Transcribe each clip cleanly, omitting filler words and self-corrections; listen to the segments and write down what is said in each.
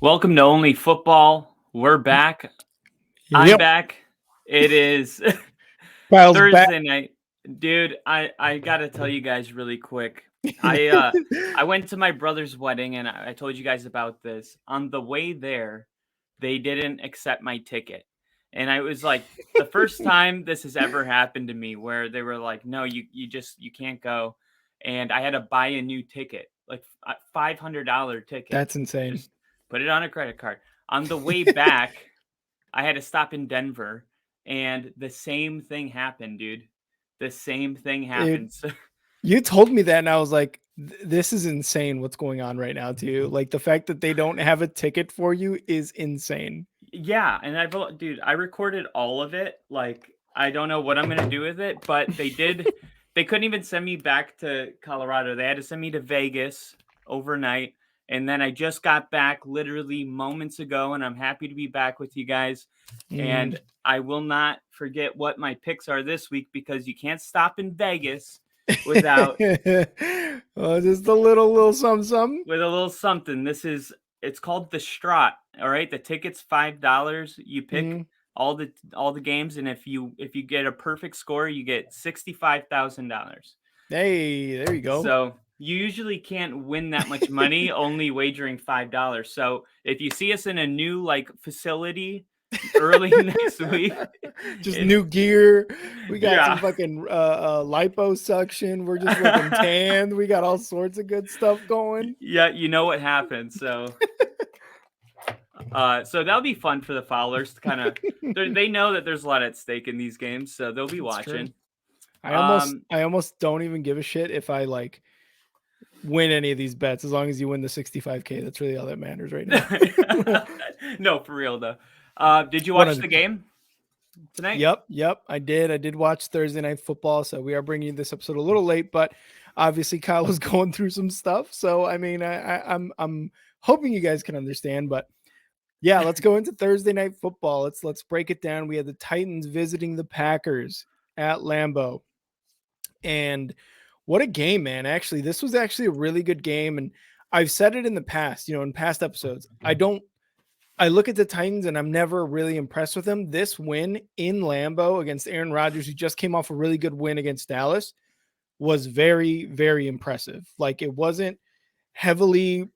Welcome to Only Football. We're back. I'm Yep. back. It is Kyle's back. Thursday night. Dude, I gotta tell you guys really quick. I went to my brother's wedding and I told you guys about this. On the way there, they didn't accept my ticket. And I was like, the first time this has ever happened to me where they were like, no, you can't go. And I had to buy a new ticket, like a $500 ticket. That's insane. Just put it on a credit card. On the way back, I had to stop in Denver, and the same thing happened, dude. The same thing Dude, happened. So, you told me that and I was like, this is insane what's going on right now too. Like the fact that they don't have a ticket for you is insane. yeah, and dude, I recorded all of it. Like, I don't know what I'm gonna do with it, but they did. They couldn't even send me back to Colorado. They had to send me to Vegas overnight, and then I just got back literally moments ago, and I'm happy to be back with you guys. Mm. And I will not forget what my picks are this week because you can't stop in Vegas without Oh, just a little something something. with a little something. It's called the Strat. All right, the ticket's $5. You pick Mm. all the games, and if you get a perfect score, you get $65,000. Hey, there you go. So you usually can't win that much money only wagering $5. So if you see us in a new like facility early next week, Just it, new gear. We got some yeah. fucking liposuction. We're just looking tanned. We got all sorts of good stuff going. Yeah, you know what happened. So that'll be fun for the followers to kind of they know that there's a lot at stake in these games, so they'll be It's true. watching. I almost Um, I almost don't even give a shit if I like win any of these bets as long as you win the 65K. That's really all that matters right now. no, for real though. Did you watch the 100%. game tonight? Yep. I did. I did watch Thursday Night Football, so we are bringing you this episode a little late, but obviously Kyle was going through some stuff. So I mean, I'm hoping you guys can understand, but yeah, let's go into Thursday Night Football. Let's break it down. We had the Titans visiting the Packers at Lambeau. And what a game, man. Actually, this was actually a really good game. And I've said it in the past, in past episodes. I look at the Titans and I'm never really impressed with them. This win in Lambeau against Aaron Rodgers, who just came off a really good win against Dallas, was very, very impressive. Like it wasn't heavily,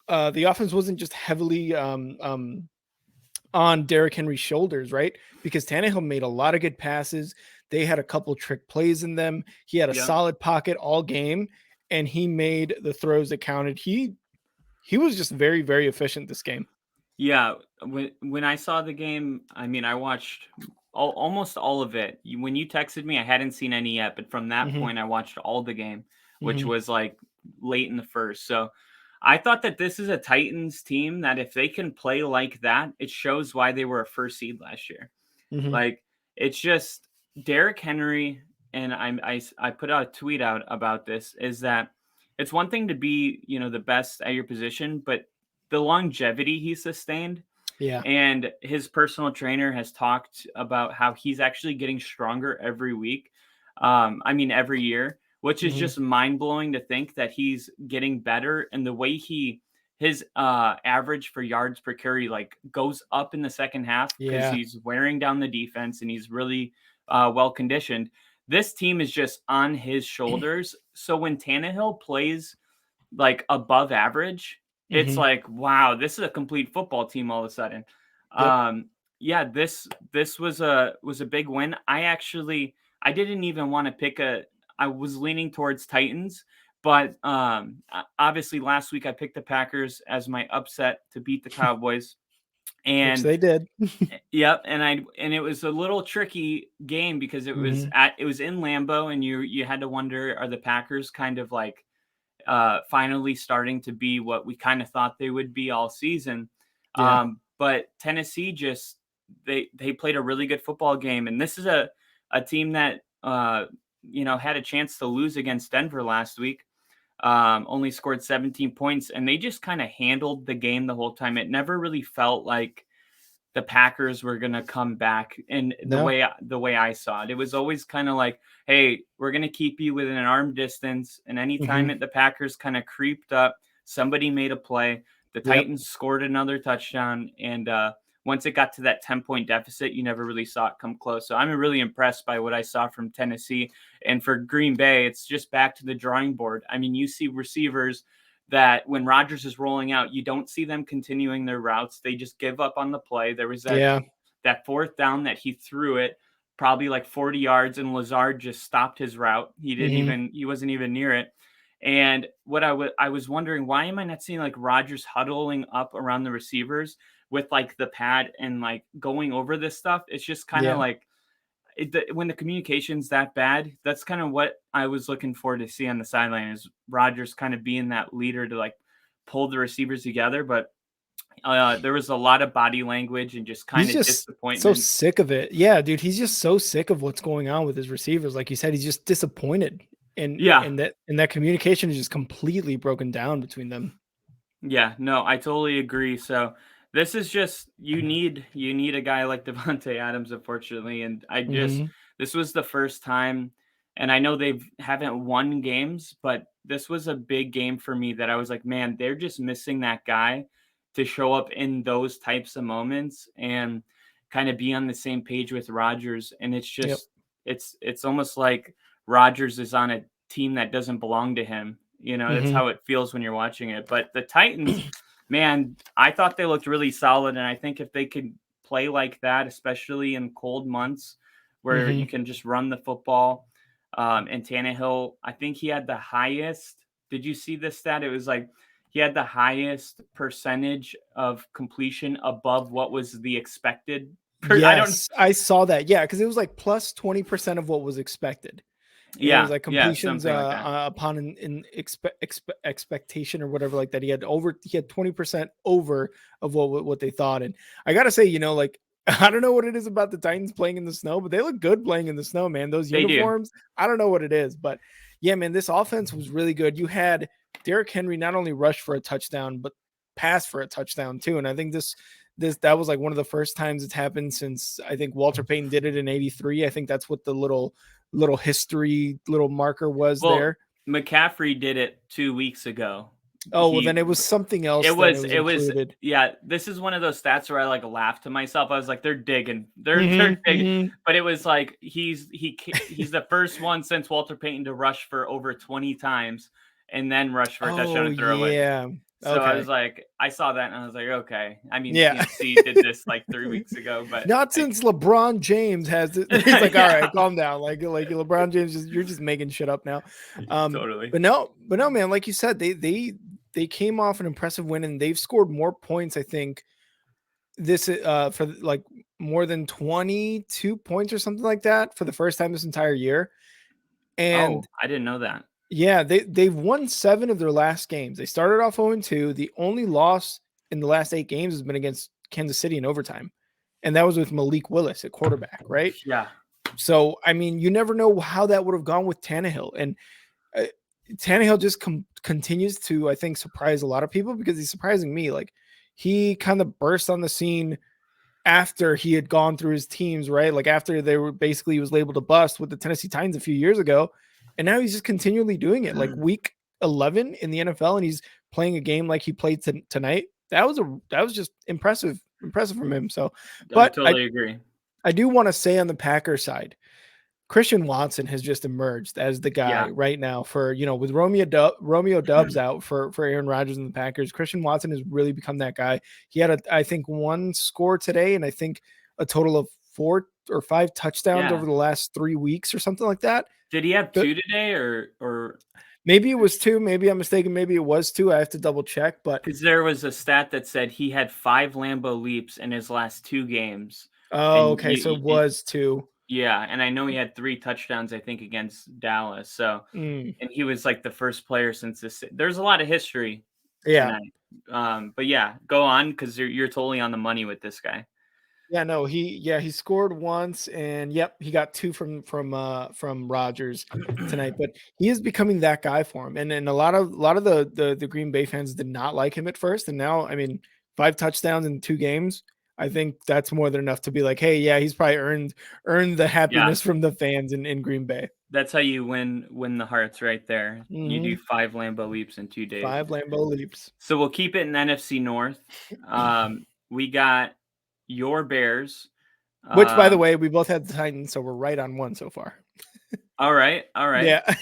the offense wasn't just heavily on Derrick Henry's shoulders, right? Because Tannehill made a lot of good passes. They had a couple trick plays in them. He had a Yeah. solid pocket all game, and he made the throws that counted. He was just very, very efficient this game. Yeah, when I saw the game, I mean, I watched almost all of it. When you texted me, I hadn't seen any yet, but from that Mm-hmm, point, I watched all the game, which mm-hmm, was like late in the first. So I thought that this is a Titans team that if they can play like that, it shows why they were a first seed last year. mm-hmm. Like it's just Derrick Henry, and I put out a tweet out about this is that it's one thing to be the best at your position, but the longevity he sustained Yeah. and his personal trainer has talked about how he's actually getting stronger every week. I mean, every year, which is Mm-hmm. just mind blowing to think that he's getting better. And the way his average for yards per carry like goes up in the second half because Yeah. he's wearing down the defense and he's really well conditioned. This team is just on his shoulders. So when Tannehill plays like above average, it's Mm-hmm. like, wow, this is a complete football team all of a sudden. Yep. Yeah, this was a big win. I didn't even want to pick a I was leaning towards Titans, but obviously last week I picked the Packers as my upset to beat the Cowboys. Which And they did. yep, and it was a little tricky game because Mm-hmm. it was in Lambeau and you had to wonder, are the Packers kind of like finally starting to be what we kind of thought they would be all season. Yeah. But Tennessee just they played a really good football game, and this is a team that had a chance to lose against Denver last week. Only scored 17 points, and they just kind of handled the game the whole time. It never really felt like the Packers were going to come back in No. the way I saw it. It was always kind of like, hey, we're going to keep you within an arm distance. And anytime Mm-hmm. that the Packers kind of creeped up, somebody made a play. The Yep. Titans scored another touchdown, and once it got to that 10-point deficit, you never really saw it come close. So I'm really impressed by what I saw from Tennessee. And for Green Bay, it's just back to the drawing board. I mean, you see receivers that when Rodgers is rolling out, you don't see them continuing their routes. They just give up on the play. There was Yeah. that fourth down that he threw it probably like 40 yards, and Lazard just stopped his route. He wasn't even near it. And what I was wondering, why am I not seeing like Rodgers huddling up around the receivers with like the pad and like going over this stuff? It's just kind of Yeah. like when the communication's that bad, that's kind of what I was looking for to see on the sideline, is Rodgers kind of being that leader to like pull the receivers together. But there was a lot of body language and just kind He's of just so disappointment. sick of it. Yeah, dude, he's just so sick of what's going on with his receivers. Like you said, he's just disappointed. Yeah. And that communication is just completely broken down between them. Yeah, no, I totally agree. So this is just you need a guy like Devontae Adams, unfortunately, and Mhm. this was the first time, and I know they've haven't won games, but this was a big game for me that I was like, man, they're just missing that guy to show up in those types of moments and kind of be on the same page with Rodgers. And it's Yep. just it's almost like Rodgers is on a team that doesn't belong to him. That's Mhm. how it feels when you're watching it. But the Titans, man, I thought they looked really solid. And I think if they could play like that, especially in cold months where Mhm. you can just run the football, and Tannehill, I think he had the highest. Did you see this stat? It was like he had the highest percentage of completion above what was the expected. I don't. Yes, I saw that. Yeah, because it was like plus 20% of what was expected. And it was Yeah, like yeah, completions something like that. upon an expectation or whatever like that. He had 20% over of what they thought. And I gotta say, like I don't know what it is about the Titans playing in the snow, but they look good playing in the snow, man. Those They do. uniforms, I don't know what it is, but yeah, man, this offense was really good. You had Derrick Henry not only rush for a touchdown, but pass for a touchdown too. And I think that was like one of the first times it's happened since I think Walter Payton did it in '83. I think that's what the little history little marker was Well, there. McCaffrey did it 2 weeks ago. Oh, well, then it was something It else, then it was was it was included. yeah, this is one of those stats where I, like, laughed to myself. I was like, "They're digging. They're Mhm, digging." mhm. But it was like he's the first one since Walter Payton to rush for over 20 times and then rush for a touchdown Oh, and throw it. yeah. So I was Okay. like, I saw that and I was like, "Okay." I mean, Yeah. CMC did this, like, 3 weeks ago, but Not I since LeBron James has it. He's like, "All right, yeah, calm down." Like LeBron James you're just making shit up now. totally. But no, man, like you said, they came off an impressive win and they've scored more points, I think, this for like more than 22 points or something like that for the first time this entire year. Oh, And I didn't know that. yeah, they've won 7 of their last games. They started off 0-2. The only loss in the last 8 games has been against Kansas City in overtime. And that was with Malik Willis at quarterback, right? Yeah. So, I mean, you never know how that would have gone with Tannehill. And uh, Tannehill just continues to, I think, surprise a lot of people because he's surprising me. Like, he kind of burst on the scene after he had gone through his teams, right? Like after they were basically he was labeled a bust with the Tennessee Titans a few years ago, and now he's just continually doing it. Like week 11 in the NFL, and he's playing a game like he played tonight. That was just impressive from him. So, I but I totally agree. I do want to say on the Packers side, Christian Watson has just emerged as the Yeah. guy right now for, with Romeo Dubs out for Aaron Rodgers and the Packers. Christian Watson has really become that guy. He had I think 1 score today and I think a total of 4 or 5 touchdowns Yeah. over the last 3 weeks or something like that. Did he have But 2 today or maybe it was 2, maybe I'm mistaken, maybe it was 2. I have to double check, but because there was a stat that said he had 5 Lambeau leaps in his last 2 games, oh, and okay, so it you was 2. yeah, and I know he had 3 touchdowns, I think, against Dallas, so Mm, and he was, like, the first player since this there's a lot of history yeah. tonight, but yeah, go on because you're totally on the money with this guy. Yeah, no, he scored once and yep, he got 2 from Rodgers tonight, but he is becoming that guy for him. And a lot of the Green Bay fans did not like him at first, and now, I mean, 5 touchdowns in 2 games. I think that's more than enough to be like, hey, yeah, he's probably earned the Yeah, happiness from the fans in Green Bay. that's how you win the hearts right there. You do Mm-hmm. 5 Lambeau leaps in 2 days. 5 Lambeau leaps. So we'll keep it in NFC North. We got your Bears. Which, by the Um, way, we both had the Titans, so we're right on one so far. all right, all right. Yeah.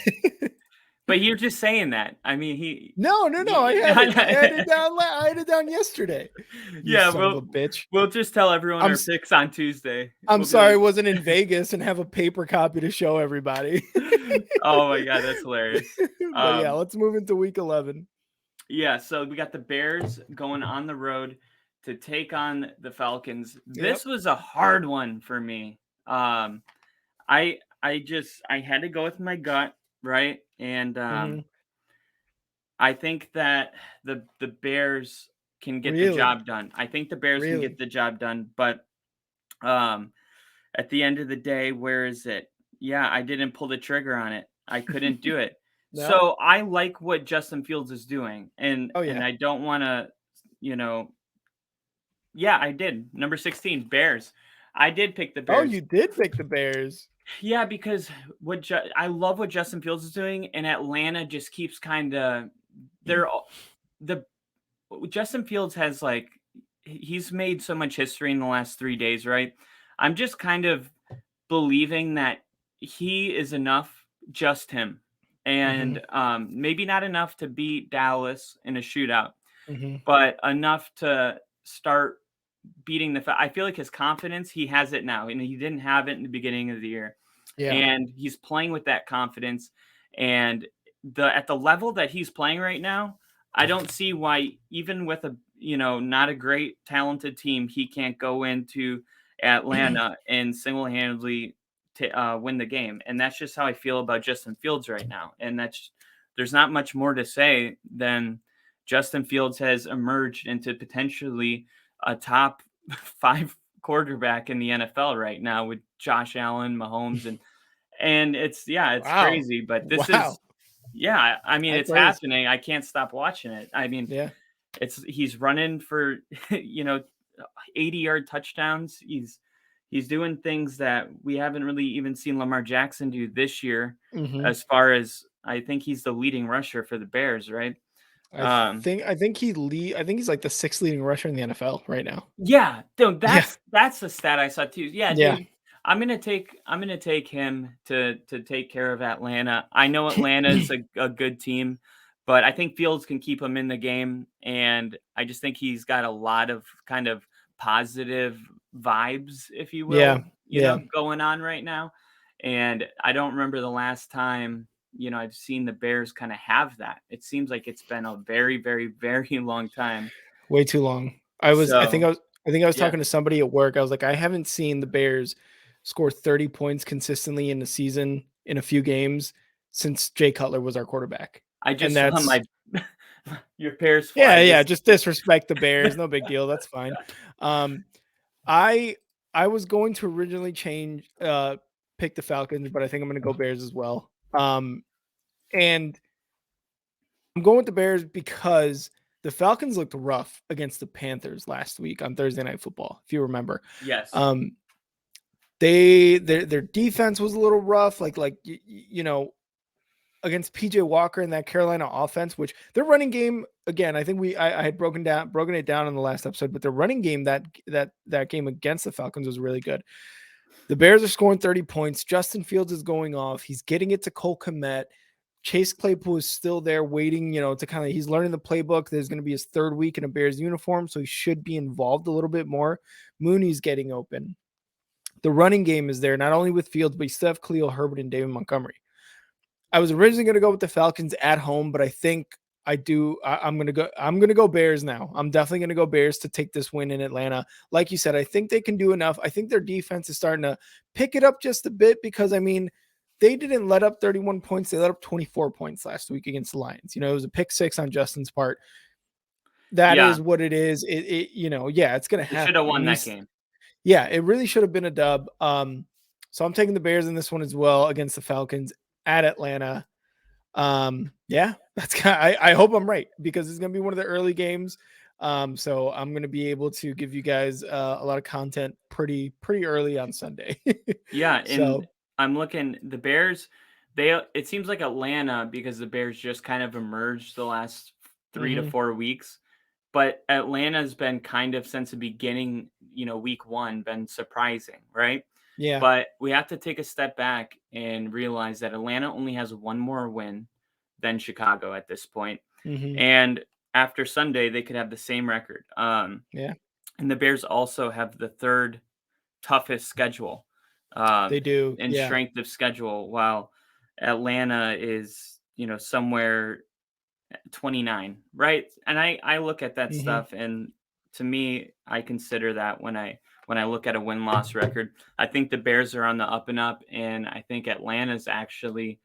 But you're just saying that. I mean, No, I have it. I had it down. I had it down yesterday. You yeah, son of a bitch. we'll just tell everyone I'm our picks on Tuesday. I'm We'll be sorry I like, wasn't in Vegas and have a paper copy to show everybody. oh my god, that's hilarious. But yeah, let's move into week 11. Yeah, so we got the Bears going on the road to take on the Falcons. This was a hard one for me. I had to go with my gut, right? And I think that the Bears can get the Really? job done. I think the Bears can get the job done, but at the end of the day, where is it? Yeah, I didn't pull the trigger on it. I couldn't do it. No? So I like what Justin Fields is doing, and Oh, yeah. and I don't want to, you know. Yeah, I did. Number 16, Bears. I did pick the Oh, Bears. you did pick the Bears. Yeah, because I love what Justin Fields is doing, and Atlanta just keeps kind of the Justin Fields has like he's made so much history in the last 3 days, right? I'm just kind of believing that he is enough, just him, and maybe not enough to beat Dallas in a shootout, but enough to start beating I feel like his confidence, he has it now, and he didn't have it in the beginning of the year. Yeah. And he's playing with that confidence. And at the level that he's playing right now, I don't see why, even with a not a great talented team, he can't go into Atlanta and single-handedly win the game. And that's just how I feel about Justin Fields right now. And there's not much more to say than Justin Fields has emerged into potentially a top 5 quarterback in the NFL right now with Josh Allen, Mahomes, and it's crazy, but this is I mean, it's happening. I can't stop watching it. I mean, he's running for 80-yard touchdowns. He's doing things that we haven't really even seen Lamar Jackson do this year. As far as I think he's the leading rusher for the Bears, right? I think he's like the 6th leading rusher in the NFL right now. Yeah, dude, that's the stat I saw too. Yeah, Yeah. dude, I'm gonna take him to take care of Atlanta. I know Atlanta is a good team, but I think Fields can keep him in the game, and I just think he's got a lot of kind of positive vibes, if you will, going on right now. And I don't remember the last time I've seen the Bears kind of have that. It seems like it's been a very, very, very long time. Way too long. I think I was talking to somebody at work. I was like, I haven't seen the Bears score 30 points consistently in the season in a few games since Jay Cutler was our quarterback. I just saw my your Bears flag. Yeah, just disrespect the Bears. No big deal. That's fine. I was going to originally pick the Falcons, but I think I'm going to go Bears as well. And I'm going with the Bears because the Falcons looked rough against the Panthers last week on Thursday Night Football, if you remember. Yes. Their defense was a little rough, like against PJ Walker and that Carolina offense, which their running game, again, I think I had broken it down in the last episode, but their running game that game against the Falcons was really good. The Bears are scoring 30 points. Justin Fields is going off. He's getting it to Cole Kmet. Chase Claypool is still there waiting, to he's learning the playbook. There's going to be his 3rd week in a Bears uniform, so he should be involved a little bit more. Mooney's getting open. The running game is there, not only with Fields, but you still have Khalil Herbert and David Montgomery. I was originally going to go with the Falcons at home, but I think I'm going to go Bears now. I'm definitely going to go Bears to take this win in Atlanta. Like you said, I think they can do enough. I think their defense is starting to pick it up just a bit because, I mean, they didn't let up 31 points. They let up 24 points last week against the Lions. It was a pick 6 on Justin's part. That is what it is. It's going to happen. Should have won that game. Yeah, it really should have been a dub. So I'm taking the Bears in this one as well against the Falcons at Atlanta. That's I hope I'm right because it's going to be one of the early games. So I'm going to be able to give you guys a lot of content pretty early on Sunday. Yeah, and So, I'm looking the Bears, it seems like Atlanta because the Bears just kind of emerged the last 3 to mhm, 4 weeks, but Atlanta's been kind of since the beginning, week 1 been surprising, right? yeah. But we have to take a step back and realize that Atlanta only has one more win than Chicago at this point. Mhm, And after Sunday, they could have the same record. yeah, And the Bears also have the third toughest schedule they do. in Yeah. strength of schedule, while Atlanta is, somewhere 29, right? And I look at that Mhm, stuff, and to me, I consider that when I look at a win-loss record. I think the Bears are on the up and up, and I think Atlanta's actually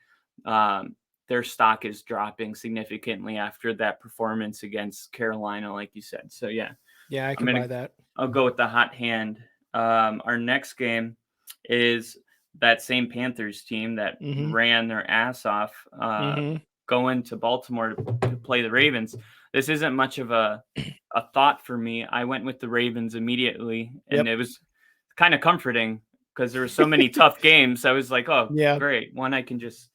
um, their stock is dropping significantly after that performance against Carolina, like you said. So yeah, yeah, I I'm can gonna buy that. I'll go with the hot hand. Our next game is that same Panthers team that Mhm, ran their ass off, mhm. going to Baltimore to play the Ravens. This isn't much of a thought for me. I went with the Ravens immediately, and Yep. it was kind of comforting because there were so many tough games. I was like, oh, Yeah. great, one I can just.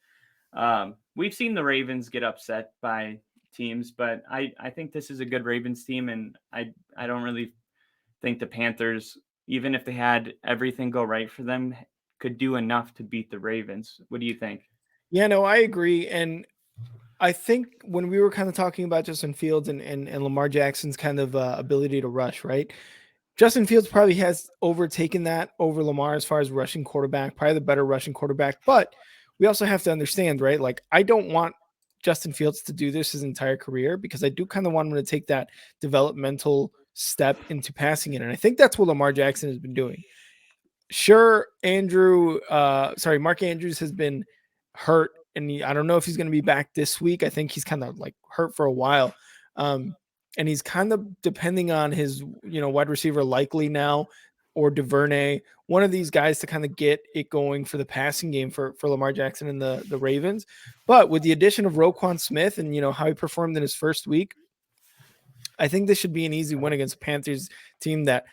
We've seen the Ravens get upset by teams, but I think this is a good Ravens team, and I don't really think the Panthers, even if they had everything go right for them, could do enough to beat the Ravens. What do you think? Yeah, no, I agree. And I think when we were kind of talking about Justin Fields and Lamar Jackson's kind of ability to rush, right? Justin Fields probably has overtaken that over Lamar as far as rushing quarterback, probably the better rushing quarterback. But we also have to understand, right? Like, I don't want Justin Fields to do this his entire career because I do kind of want him to take that developmental step into passing it. And I think that's what Lamar Jackson has been doing. Sure, Mark Andrews has been hurt, and I don't know if he's going to be back this week. I think he's kind of like hurt for a while. And he's kind of depending on his, wide receiver likely now or DuVernay, one of these guys to kind of get it going for the passing game for Lamar Jackson and the Ravens. But with the addition of Roquan Smith and, how he performed in his first week, I think this should be an easy win against a Panthers team that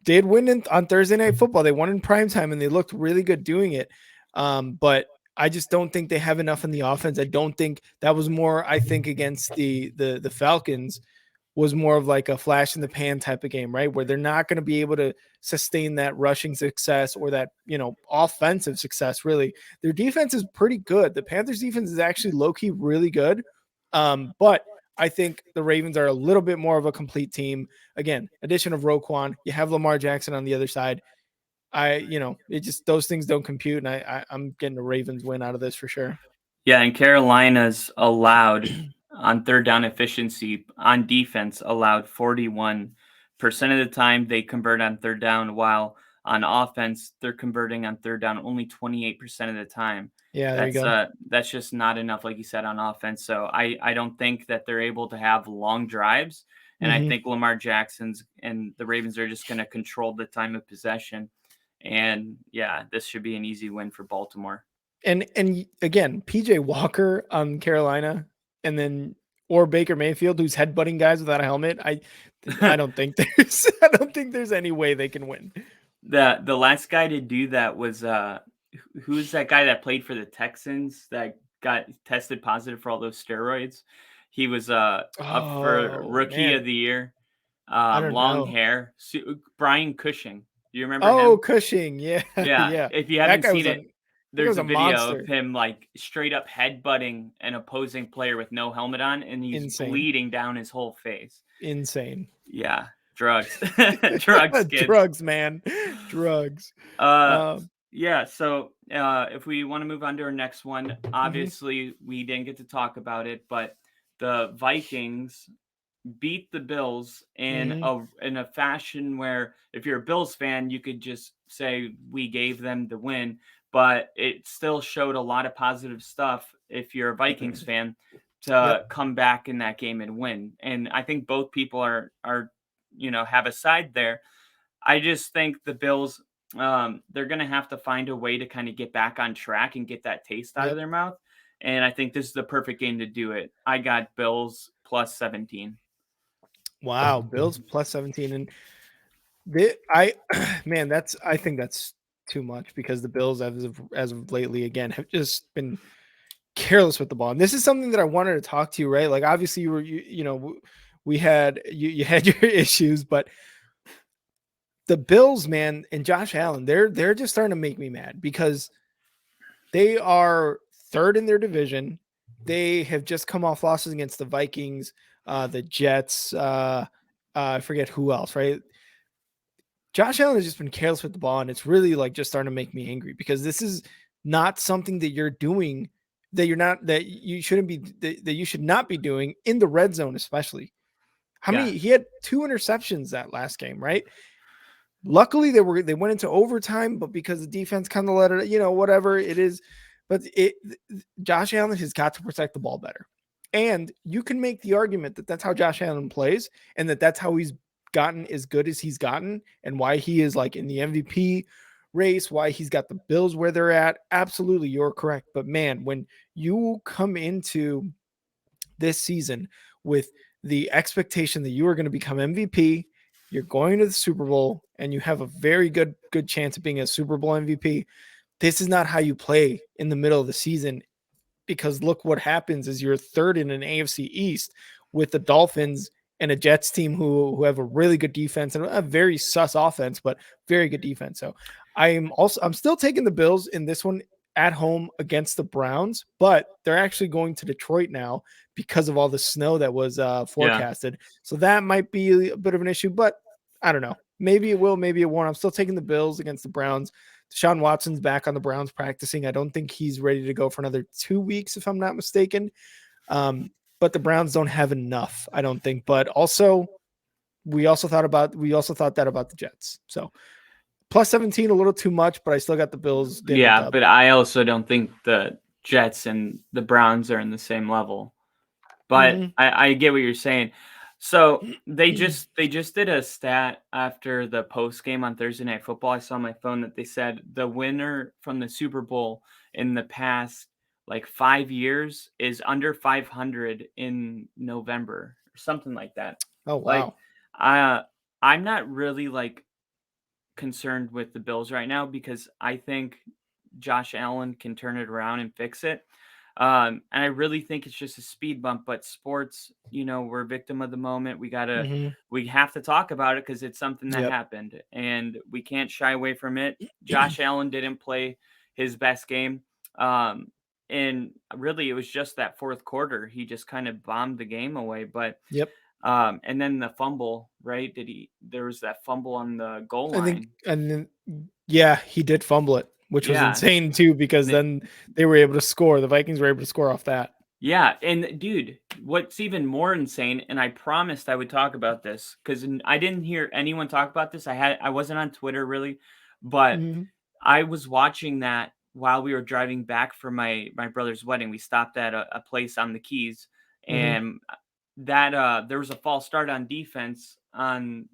did win on Thursday Night Football. They won in prime time and they looked really good doing it. But I just don't think they have enough in the offense. I don't think that was more. I think against the Falcons was more of like a flash in the pan type of game, right? Where they're not going to be able to sustain that rushing success or that, offensive success, really. Their defense is pretty good. The Panthers defense is actually low key really good. But I think the Ravens are a little bit more of a complete team. Again, addition of Roquan, you have Lamar Jackson on the other side. It just those things don't compute, and I'm getting a Ravens win out of this for sure. Yeah, and Carolina's allowed on third down efficiency on defense allowed 41% of the time they convert on third down, while on offense they're converting on third down only 28% of the time. Yeah, there you go. That's just not enough, like you said, on offense. So I don't think that they're able to have long drives. And I Mm-hmm. think Lamar Jackson's and the Ravens are just going to control the time of possession. And yeah, this should be an easy win for Baltimore. And again, PJ Walker on Carolina, and then or Baker Mayfield, who's headbutting guys without a helmet. I don't think there's any way they can win. The last guy to do that was who's that guy that played for the Texans that got tested positive for all those steroids? He was up for Oh rookie of man, the year. I don't Long know. hair. Brian Cushing. Do you remember Oh, him? Cushing, yeah, Yeah. yeah. If you That haven't guy was seen a it, that guy there's was a a video of monster. him like straight up headbutting an opposing player with no helmet on, and he's Insane, bleeding down his whole face. insane. Yeah, drugs, drugs, kids. Drugs, man, drugs. Uh, Um, yeah. So if we want to move on to our next one, mhm, obviously we didn't get to talk about it, but the Vikings beat the Bills mhm, in a fashion where if you're a Bills fan, you could just say we gave them the win, but it still showed a lot of positive stuff if you're a Vikings fan yep, to come back in that game and win. And I think both people are have a side there. I just think the Bills, they're going to have to find a way to kind of get back on track and get that taste out of yep. their mouth. And I think this is the perfect game to do it. I got Bills plus 17. Wow, Bills plus 17, and man, I think that's too much because the Bills as of lately again have just been careless with the ball. And this is something that I wanted to talk to you, right? Like obviously we had you had your issues, but the Bills, man, and Josh Allen, they're just starting to make me mad because they are third in their division. They have just come off losses against the Vikings, the Jets, I forget who else, right? Josh Allen has just been careless with the ball, and it's really like just starting to make me angry because this is not something that you're doing, that you shouldn't be, that you should not be doing in the red zone, especially. Yeah. He had 2 interceptions that last game, right? Luckily they went into overtime, but because the defense kind of let it, whatever it is, but Josh Allen has got to protect the ball better. And you can make the argument that that's how Josh Allen plays and that's how he's gotten as good as he's gotten and why he is like in the MVP race, why he's got the Bills where they're at. Absolutely, you're correct. But man, when you come into this season with the expectation that you are going to become MVP, you're going to the Super Bowl, and you have a very good chance of being a Super Bowl MVP. This is not how you play in the middle of the season, because look what happens is you're third in an AFC East with the Dolphins and a Jets team who have a really good defense and a very sus offense, but very good defense. So I'm still taking the Bills in this one at home against the Browns, but they're actually going to Detroit now because of all the snow that was Yeah. forecasted. So that might be a bit of an issue, but I don't know. Maybe it will, maybe it won't. I'm still taking the Bills against the Browns. Deshaun Watson's back on the Browns practicing. I don't think he's ready to go for another 2 weeks, if I'm not mistaken. But the Browns don't have enough, I don't think. But also, we also thought that about the Jets. So plus 17, a little too much, but I still got the Bills getting Yeah, a dub. but I also don't think the Jets and the Browns are in the same level. But I get what you're saying. So they just did a stat after the post game on Thursday Night Football. I saw on my phone that they said the winner from the Super Bowl in the past like 5 years is under 500 in November or something like that. Oh Like, wow. I'm not really like concerned with the Bills right now because I think Josh Allen can turn it around and fix it. And I really think it's just a speed bump, but sports, we're a victim of the moment. We have to talk about it because it's something that Yep. happened and we can't shy away from it. Josh Allen didn't play his best game. Um, and really it was just that fourth quarter. He just kind of bombed the game away, but Yep. and then the fumble, right? There was that fumble on the goal I think, line. and then, yeah, he did fumble it, which was Yeah. insane too, because Th- then they were able to score. The Vikings were able to score off that. Yeah, and dude, what's even more insane, and I promised I would talk about this because I didn't hear anyone talk about this. I wasn't on Twitter really, but Mm-hmm. I was watching that while we were driving back from my brother's wedding. We stopped at a place on the Keys, Mm-hmm. and that there was a false start on defense on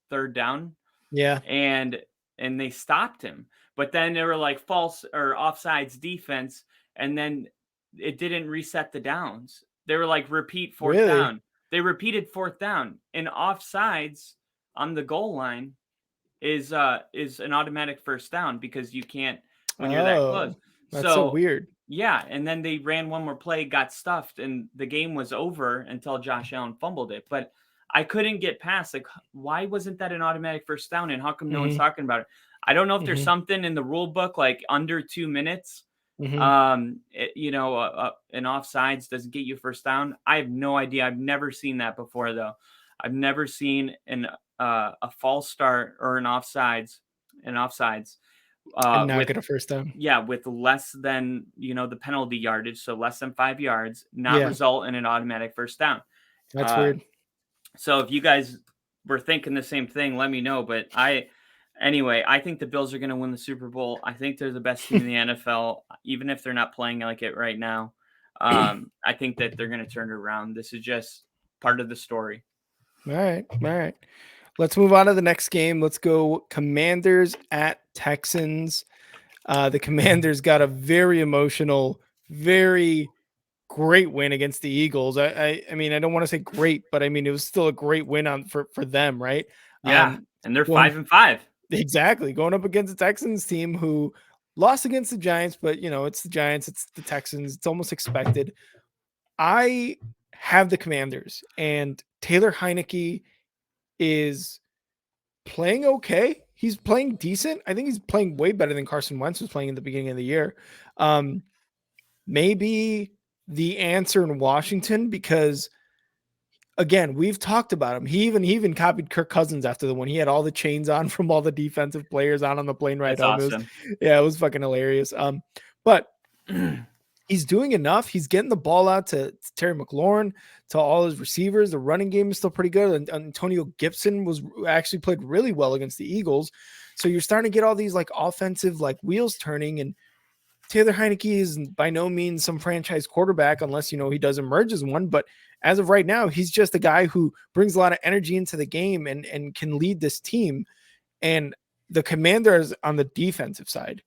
third down, Yeah. and they stopped him. But then they were like false or offsides defense, and then it didn't reset the downs. They were like repeat fourth Really? down. They repeated fourth down, and offsides on the goal line is an automatic first down because you can't when you're that close. Oh, that's so So weird. yeah, and then they ran one more play, got stuffed, and the game was over until Josh Allen fumbled it. But I couldn't get past like why wasn't that an automatic first down and how come no one's Mm-hmm. talking about it? I don't know if there's Mm-hmm. something in the rule book like under 2 minutes. Mm-hmm. An offsides doesn't get you first down. I have no idea. I've never seen that before though. I've never seen a false start or an offsides And not with get a first down. yeah, with less than, the penalty yardage, so less than 5 yards, not Yeah, result in an automatic first down. that's Uh, weird. so if you guys were thinking the same thing, let me know. But anyway, I think the Bills are going to win the Super Bowl. I think they're the best team in the NFL, even if they're not playing like it right now. I think that they're going to turn it around. This is just part of the story. All right. All right. Let's move on to the next game. Let's go Commanders at Texans. The Commanders got a very emotional, very great win against the Eagles. I mean, I don't want to say great, but I mean, it was still a great win for them, right? Yeah, and they're Going 5-5. exactly going up against the Texans team who lost against the Giants, but it's the Giants, it's the Texans, it's almost expected. I have the Commanders, and Taylor Heineke is playing okay. He's playing decent. I think he's playing way better than Carson Wentz was playing in the beginning of the year. Maybe the answer in Washington, because again, we've talked about him. He even copied Kirk Cousins after the one. He had all the chains on from all the defensive players on the plane ride That's home. awesome. It was fucking hilarious. But he's doing enough. He's getting the ball out to Terry McLaurin, to all his receivers. The running game is still pretty good. And Antonio Gibson was actually played really well against the Eagles. So you're starting to get all these like offensive like wheels turning. And Taylor Heineke is by no means some franchise quarterback unless he does emerge as one. But as of right now, he's just a guy who brings a lot of energy into the game and can lead this team. And the Commanders on the defensive side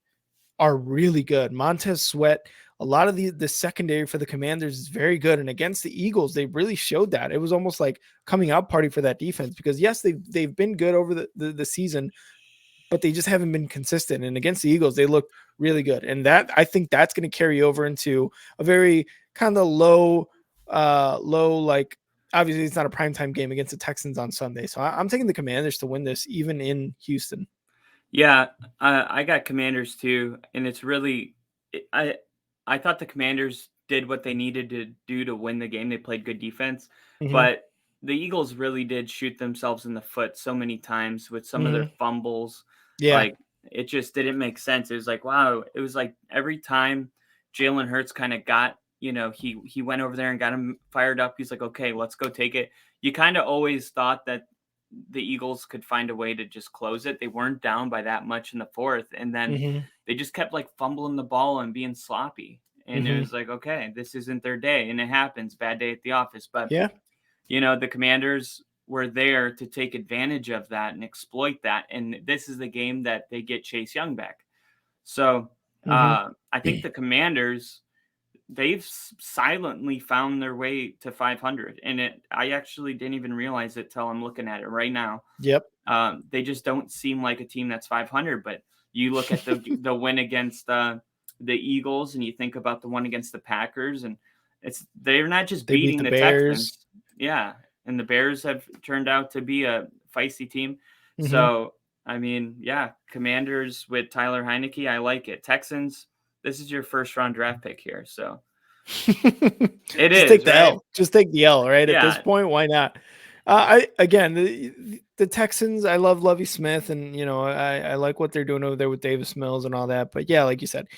are really good. Montez Sweat, a lot of the secondary for the Commanders is very good. And against the Eagles, they really showed that. It was almost like coming out party for that defense because yes, they've been good over the season, but they just haven't been consistent. And against the Eagles, they looked really good. And that I think that's going to carry over into a very kind of low, like obviously it's not a primetime game against the Texans on Sunday. So I'm taking the Commanders to win this, even in Houston. Yeah, I got Commanders too, and it's really I thought the Commanders did what they needed to do to win the game. They played good defense, Mm-hmm. but the Eagles really did shoot themselves in the foot so many times with some of their Mm-hmm. fumbles. Yeah. Like it just didn't make sense. It was like, wow, it was like every time Jalen Hurts kind of got, he went over there and got him fired up. He's like, okay, let's go take it. You kind of always thought that the Eagles could find a way to just close it. They weren't down by that much in the fourth, and then Mm-hmm. they just kept like fumbling the ball and being sloppy. And it Mm-hmm. was like, okay, this isn't their day, and it happens. Bad day at the office, but Yeah. the Commanders were there to take advantage of that and exploit that. And this is the game that they get Chase Young back. So Mm-hmm. I think the Commanders, they've silently found their way to 500, and I actually didn't even realize it till I'm looking at it right now. Yep. They just don't seem like a team that's 500. But you look at the win against the Eagles, and you think about the one against the Packers, and they're not just They beat beating the the Bears. Texans. Yeah, and the Bears have turned out to be a feisty team. Mm-hmm. So I mean, yeah, Commanders with Tyler Heineke, I like it. Texans, this is your first round draft pick here, so it Just take is, the right? L. Just take the L, right? At this Yeah, point, why not? I again the Texans. I love Lovie Smith, and I like what they're doing over there with Davis Mills and all that. But yeah, like you said,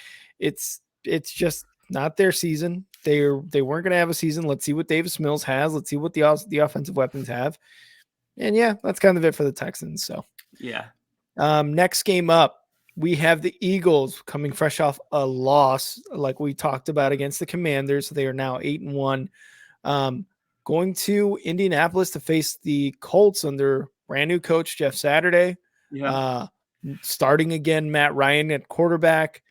it's just not their season. They weren't going to have a season. Let's see what Davis Mills has. Let's see what the offensive weapons have. And yeah, that's kind of it for the Texans. So yeah, next game up, we have the Eagles coming fresh off a loss, like we talked about against the Commanders. So they are now 8-1. Going to Indianapolis to face the Colts under brand new coach Jeff Saturday. yeah. Uh, Starting again, Matt Ryan at quarterback.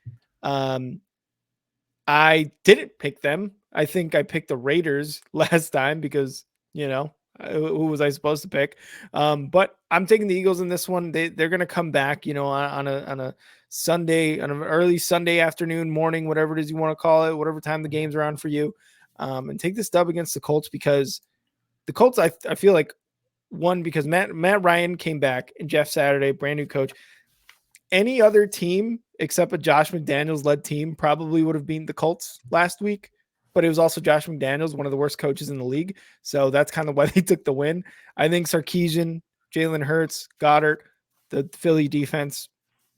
I didn't pick them. I think I picked the Raiders last time because who was I supposed to pick? But I'm taking the Eagles in this one. They're going to come back, on a Sunday, on an early Sunday afternoon, morning, whatever it is you want to call it, whatever time the game's around for you, and take this dub against the Colts because the Colts, I feel like one because Matt Ryan came back and Jeff Saturday, brand new coach. Any other team except a Josh McDaniels led team probably would have beaten the Colts last week, but it was also Josh McDaniels, one of the worst coaches in the league. So that's kind of why they took the win. I think Sarkisian, Jalen Hurts, Goddard, the Philly defense,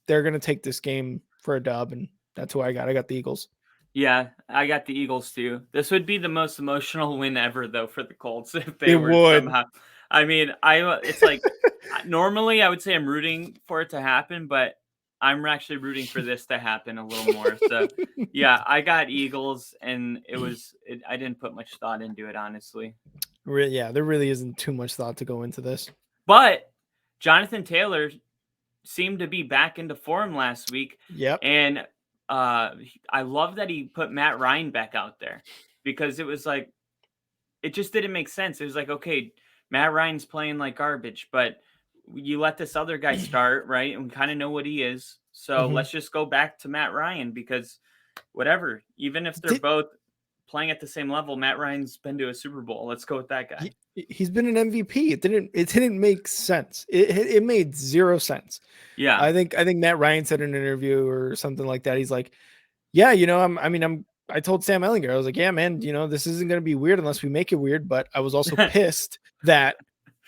they're going to take this game for a dub, and that's who I got. I got the Eagles. Yeah, I got the Eagles too. This would be the most emotional win ever, though, for the Colts if they It were would. somehow. I mean, it's like normally I would say I'm rooting for it to happen, but I'm actually rooting for this to happen a little more. So, yeah, I got Eagles, and I didn't put much thought into it, honestly. Yeah, there really isn't too much thought to go into this. But Jonathan Taylor seemed to be back into form last week. Yep. And I love that he put Matt Ryan back out there because it was like it just didn't make sense. It was like, okay, Matt Ryan's playing like garbage, but you let this other guy start, right? And we kind of know what he is. So Mhm. let's just go back to Matt Ryan because whatever, even if they're Did both playing at the same level, Matt Ryan's been to a Super Bowl. Let's go with that guy. he's been an MVP. It didn't make sense. It made zero sense. Yeah. I think Matt Ryan said in an interview or something like that. He's like, yeah, I told Sam Ellinger, I was like, yeah, man, this isn't going to be weird unless we make it weird. But I was also pissed that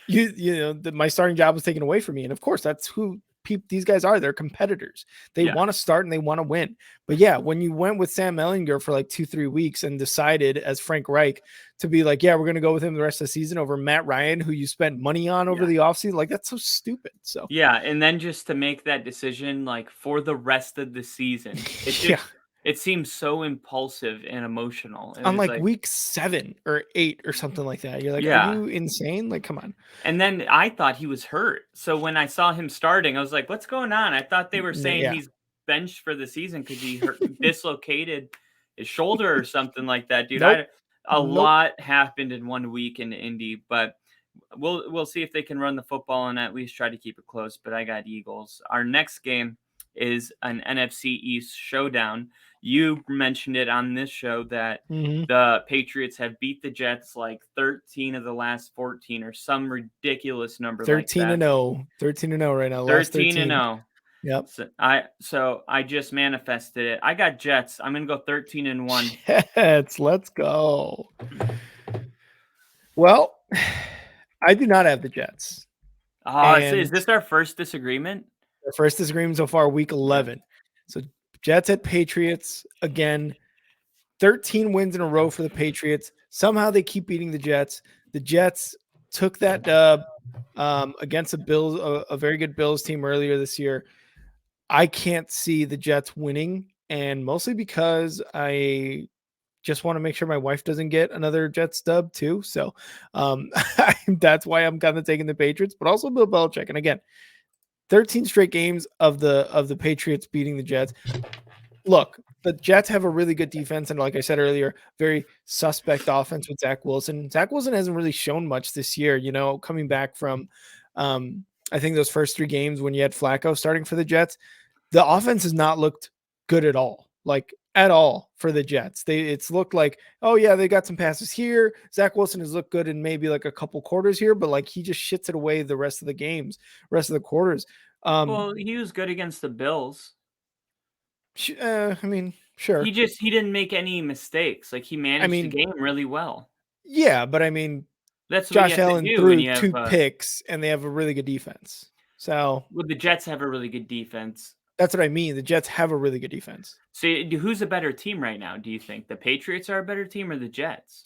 my starting job was taken away from me. And of course, that's who these guys are. They're competitors. They Yeah. want to start and they want to win. But yeah, when you went with Sam Ellinger for like 2-3 weeks and decided as Frank Reich to be like, yeah, we're going to go with him the rest of the season over Matt Ryan, who you spent money on over Yeah. the offseason, like that's so stupid. So Yeah, and then just to make that decision, like, for the rest of the season, yeah, it seems so impulsive and emotional. It on was like like week 7 or 8 or something like that. You're like, are yeah, you insane? Like, come on. and then I thought he was hurt. So when I saw him starting, I was like, "What's going on?" I thought they were saying Yeah. he's benched for the season because he dislocated his shoulder or something like that, dude. Nope. A Nope. lot happened in 1 week in Indy, but we'll see if they can run the football and at least try to keep it close. But I got Eagles. Our next game is an NFC East showdown. You mentioned it on this show that Mhm. the Patriots have beat the Jets like 13 of the last 14 or some ridiculous number like 13 that. and 0. 13 and 0 right now. Last 13 and 13. 0. Yep. So I just manifested it. I got Jets. I'm gonna go 13 and 1. Jets, let's go. Well, I do not have the Jets. Is And this our first disagreement? the first disagreement so far, week Yeah. 11. So Jets at Patriots again. 13 wins in a row for the Patriots. Somehow they keep beating the Jets. The Jets took that dub against a very good Bills team earlier this year. I can't see the Jets winning, and mostly because I just want to make sure my wife doesn't get another Jets dub too. So that's why I'm kind of taking the Patriots, but also Bill Belichick. And again, 13 straight games of the Patriots beating the Jets. Look, the Jets have a really good defense, and like I said earlier, very suspect offense with Zach Wilson. Zach Wilson hasn't really shown much this year, coming back from I think those first 3 games when you had Flacco starting for the Jets. The offense has not looked good at all, like at all for the Jets. It's looked like, oh yeah, they got some passes here. Zach Wilson has looked good in maybe like a couple quarters here, but like he just shits it away the rest of the games, rest of the quarters. Well, he was good against the Bills. I mean, sure. He didn't make any mistakes. Like he I managed the mean, game really well. yeah, but I mean, That's what you Josh have to Allen do when threw you have 2 picks and they have a really good defense. So well, the Jets have a really good defense. that's what I mean. The Jets have a really good defense. So who's a better team right now? Do you think the Patriots are a better team or the Jets?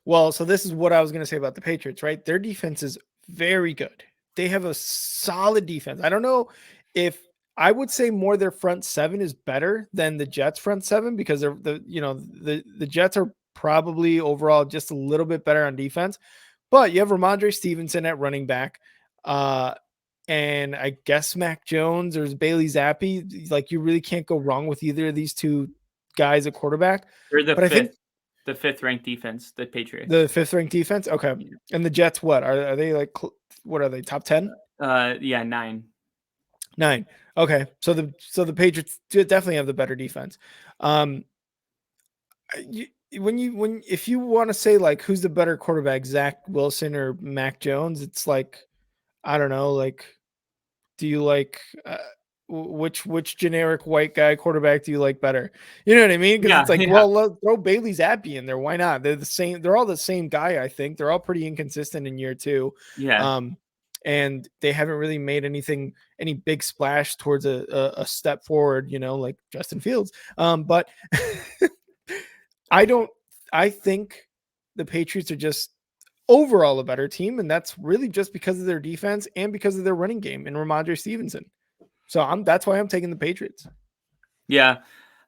Well, so this is what I was going to say about the Patriots, right? Their defense is very good. They have a solid defense. I don't know if I would say more their front 7 is better than the Jets front 7 because the Jets are probably overall just a little bit better on defense. But you have Ramondre Stevenson at running back. And I guess Mac Jones or Bailey Zappi. Like you really can't go wrong with either of these 2 guys at quarterback. They're But I think the fifth ranked defense, the Patriots. the 5th ranked defense. Okay. And the Jets, what are they like? What are they? Top 10? Yeah, 9. 9. Okay. So the Patriots definitely have the better defense. If you want to say like who's the better quarterback, Zach Wilson or Mac Jones, it's like I don't know. Like, do you like which generic white guy quarterback do you like better? You know what I mean? Because Yeah, it's like, yeah, well, throw Bailey Zappi in there. Why not? They're the same. They're all the same guy. I think they're all pretty inconsistent in year 2. yeah. And they haven't really made any big splash towards a step forward. Like Justin Fields. But I think the Patriots are just overall a better team, and that's really just because of their defense and because of their running game and Ramondre Stevenson. So that's why I'm taking the Patriots. Yeah.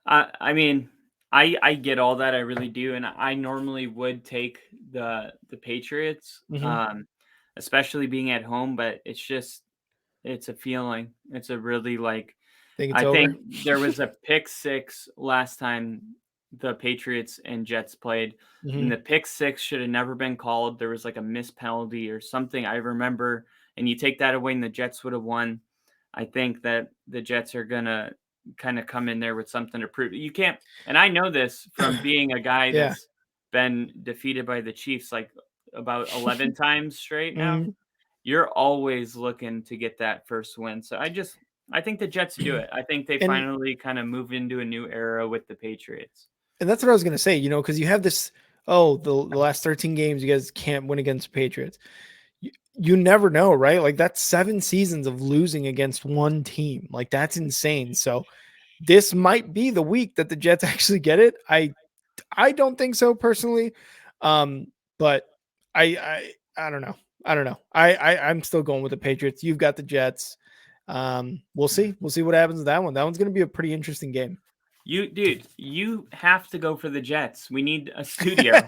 I mean, I get all that. I really do. And I normally would take the Patriots, Mm-hmm. especially being at home, but it's a feeling. It's a really like Think it's I over. think there was a pick six last time the Patriots and Jets played. And Mhm. the pick six should have never been called. There was like a missed penalty or something I remember. And you take that away and the Jets would have won. I think that the Jets are gonna kind of come in there with something to prove. You can't, and I know this from being a guy Yeah. that's been defeated by the Chiefs like about 11 times straight now. Mhm. You're always looking to get that first win. So I think the Jets do it. I think they And finally kind of move into a new era with the Patriots. and that's what I was gonna say, you know, because you have this, oh, the last 13 games you guys can't win against the Patriots. You never know, right? Like that's 7 seasons of losing against one team. Like that's insane. So this might be the week that the Jets actually get it. I don't think so personally. But I don't know. I don't know. I'm still going with the Patriots. You've got the Jets. We'll see. We'll see what happens with that one. That one's going to be a pretty interesting game. Dude, you have to go for the Jets. We need a studio.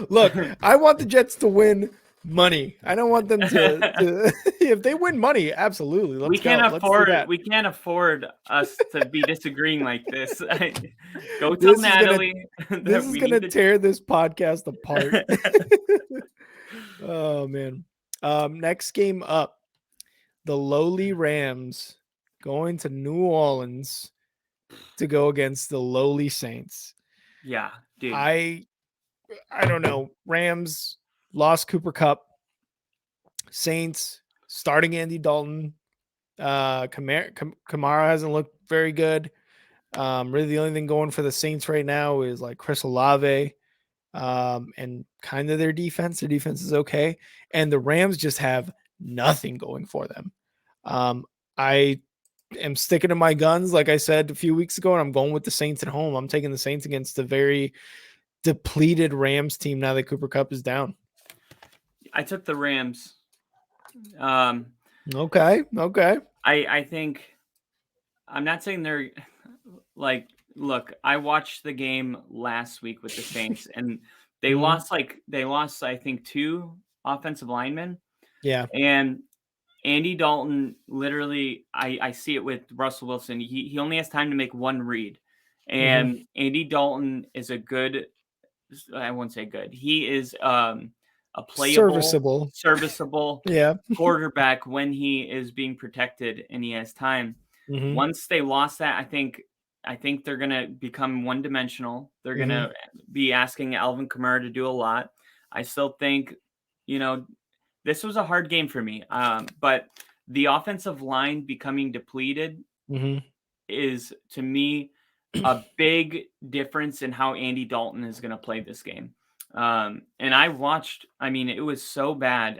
Look, I want the Jets to win money. I don't want them to if they win money, absolutely. Let's go. Let's do that. We can't afford us to be disagreeing like this. Go tell This is gonna Natalie this that is we gonna need to tear this podcast apart. Oh man. Next game up, the lowly Rams going to New Orleans to go against the lowly Saints. Yeah, dude. I don't know. Rams lost Cooper Cup. Saints starting Andy Dalton. Kamara hasn't looked very good. Really, the only thing going for the Saints right now is like Chris Olave, and kind of their defense. Their defense is okay, and the Rams just have nothing going for them. I am sticking to my guns, like I said a few weeks ago, and I'm going with the Saints at home. I'm taking the Saints against the very depleted Rams team now that Cooper Cup is down. I took the Rams. Okay. I think I'm not saying they're like look, I watched the game last week with the Saints and they Mhm. lost I think 2 offensive linemen Yeah. and Andy Dalton literally I see it with Russell Wilson. He only has time to make one read. Mhm. And Andy Dalton is a good I won't say good. He is a playable, Serviceable. serviceable Yeah. quarterback when he is being protected and he has time. Mhm. Once they lost that, I think they're gonna become one dimensional. They're Mhm. gonna be asking Alvin Kamara to do a lot. I still think, you know, this was a hard game for me. But the offensive line becoming depleted Mhm. is to me a big difference in how Andy Dalton is going to play this game. And I watched, I mean, it was so bad.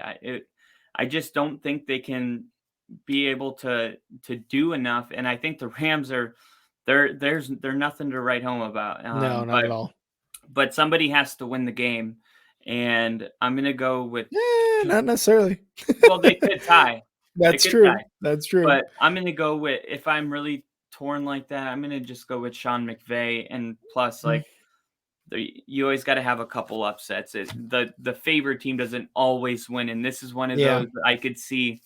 I just don't think they can be able to do enough. And I think the Rams are, they're nothing to write home about. No, not at all. But somebody has to win the game. And I'm going to go with, Not necessarily. well, they could tie. They That's could true. tie. That's true. But I'm gonna go with if I'm really torn like that, I'm gonna just go with Sean McVay. And plus, Mm. like you always got to have a couple upsets. The favorite team doesn't always win, and this is one of Yeah. those that I could see.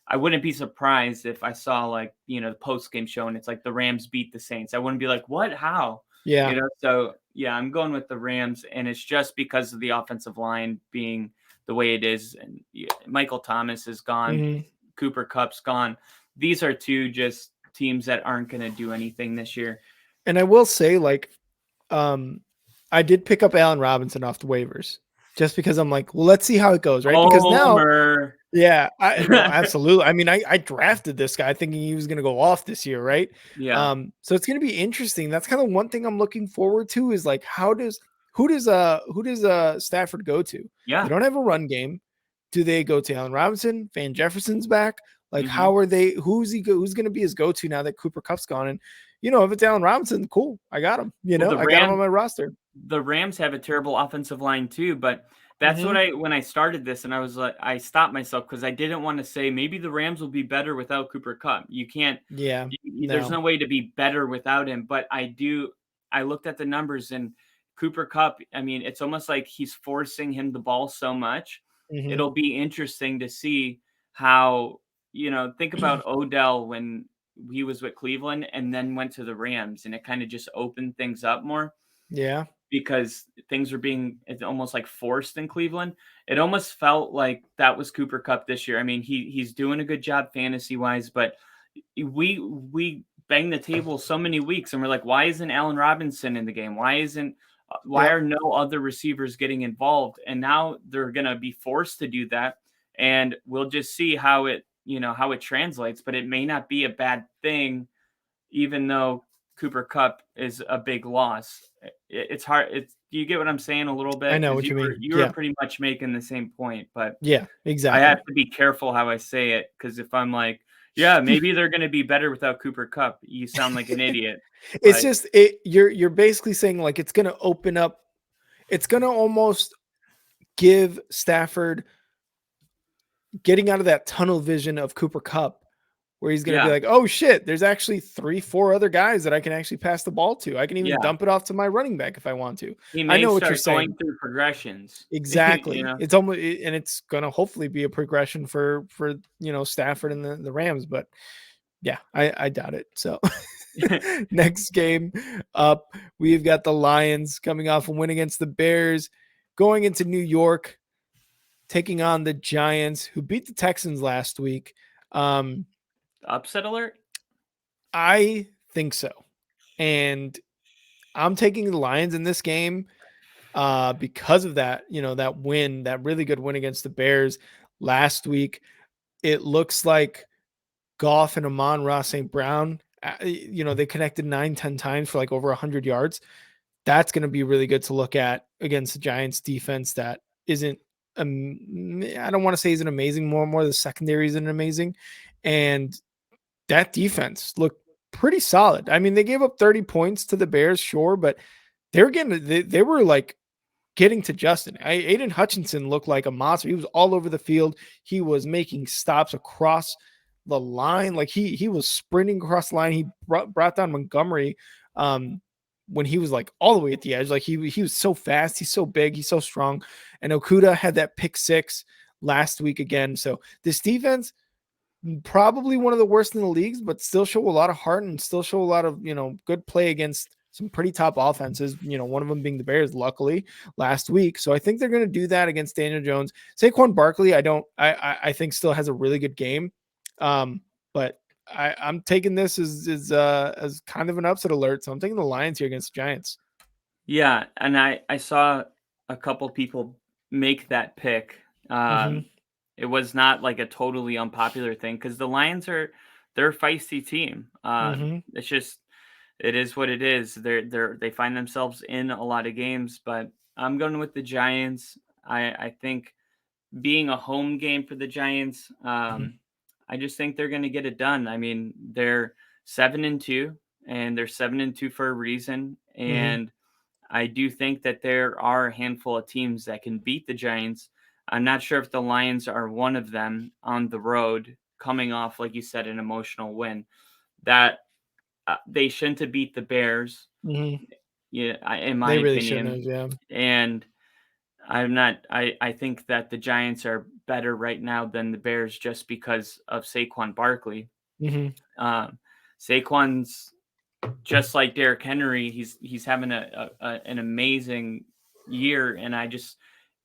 I wouldn't be surprised if I saw like the post game show and it's like the Rams beat the Saints. I wouldn't be like, what? How? Yeah. So yeah, I'm going with the Rams, and it's just because of the offensive line being the way it is, and Michael Thomas is gone. Mhm. Cooper Kupp's gone. These are two just teams that aren't going to do anything this year. And I will say, like, I did pick up Allen Robinson off the waivers just because I'm like, well, let's see how it goes, right? Because now, Homer. yeah, I no, absolutely. I mean, I drafted this guy thinking he was going to go off this year, right? Yeah. So it's going to be interesting. That's kind of one thing I'm looking forward to is like, who does Stafford go to? They Yeah. don't have a run game. Do they go to Allen Robinson? Van Jefferson's back. Like, Mhm. how are they? Who's going to be his go to now that Cooper Kupp's gone? And if it's Allen Robinson, cool, I got him. Well, I got him on my roster. the Rams have a terrible offensive line too, but that's Mhm. what when I started this and I was like, I stopped myself because I didn't want to say maybe the Rams will be better without Cooper Kupp. You can't, Yeah, there's no. no way to be better without him. But I looked at the numbers and Cooper Kupp, I mean, it's almost like he's forcing him the ball so much. Mhm. It'll be interesting to see how, think about Odell when he was with Cleveland and then went to the Rams and it kind of just opened things up more. Yeah. because things were being it's almost like forced in Cleveland. It almost felt like that was Cooper Cup this year. I mean, he's doing a good job fantasy wise, but we bang the table so many weeks, and we're like, why isn't Allen Robinson in the game? Why Yep. are no other receivers getting involved? And now they're gonna be forced to do that, and we'll just see how it translates. But it may not be a bad thing, even though Cooper Cup is a big loss. It's hard. Do you get what I'm saying a little I bit? know Because what you mean. you were Yeah. pretty much making the same point, but Yeah, I have exactly. to be careful how I say it, because if I'm like, yeah, maybe they're going to be better without Cooper Cup, you sound like an idiot. It's But just you're basically saying like it's going to open up, it's going to almost give Stafford getting out of that tunnel vision of Cooper Cup, where he's going to be yeah, like, oh shit, there's actually 3-4 other guys that I can actually pass the ball to. I can even yeah, dump it off to my running back if I want to. he I may know what you're start going saying. through progressions. you Exactly. know, It's almost, and it's going to hopefully be a progression for Stafford and the Rams, but yeah, I doubt it. So next game up, we've got the Lions coming off a win against the Bears, going into New York, taking on the Giants, who beat the Texans last week. Um, upset alert. I think so. And I'm taking the Lions in this game because of that, that win, that really good win against the Bears last week. It looks like Goff and Amon-Ra St. Brown, they connected 9-10 times for like over 100 yards. That's going to be really good to look at against the Giants defense that isn't, I don't want to say isn't amazing, more the secondary isn't amazing. And that defense looked pretty solid. I mean, they gave up 30 points to the Bears, sure, but they were like getting to Justin. Aiden Hutchinson looked like a monster. He was all over the field. He was making stops across the line. Like he was sprinting across the line. He brought down Montgomery when he was like all the way at the edge. Like he was so fast. He's so big. He's so strong. And Okuda had that pick six last week again. So this defense, probably one of the worst in the leagues, but still show a lot of heart and still show a lot of, good play against some pretty top offenses, one of them being the Bears, luckily last week. So I think they're going to do that against Daniel Jones. Saquon Barkley, I think still has a really good game. But I'm taking this as kind of an upset alert. So I'm taking the Lions here against the Giants. Yeah, and I saw a couple people make that pick. Mm-hmm. It was not like a totally unpopular thing, because the Lions they're a feisty team. Mm-hmm. It's just it is what it is. They find themselves in a lot of games, but I'm going with the Giants. I think being a home game for the Giants, Mm-hmm. I just think they're going to get it done. I mean, they're 7-2, and they're 7-2 for a reason, Mm-hmm. and I do think that there are a handful of teams that can beat the Giants. I'm not sure if the Lions are one of them on the road, coming off, like you said, an emotional win. That they shouldn't have beat the Bears, Mm-hmm. yeah, in my They really shouldn't opinion. have. Yeah. And I'm not. I think that the Giants are better right now than the Bears, just because of Saquon Barkley. Mm-hmm. Um, Saquon's just like Derrick Henry. He's having an amazing year, and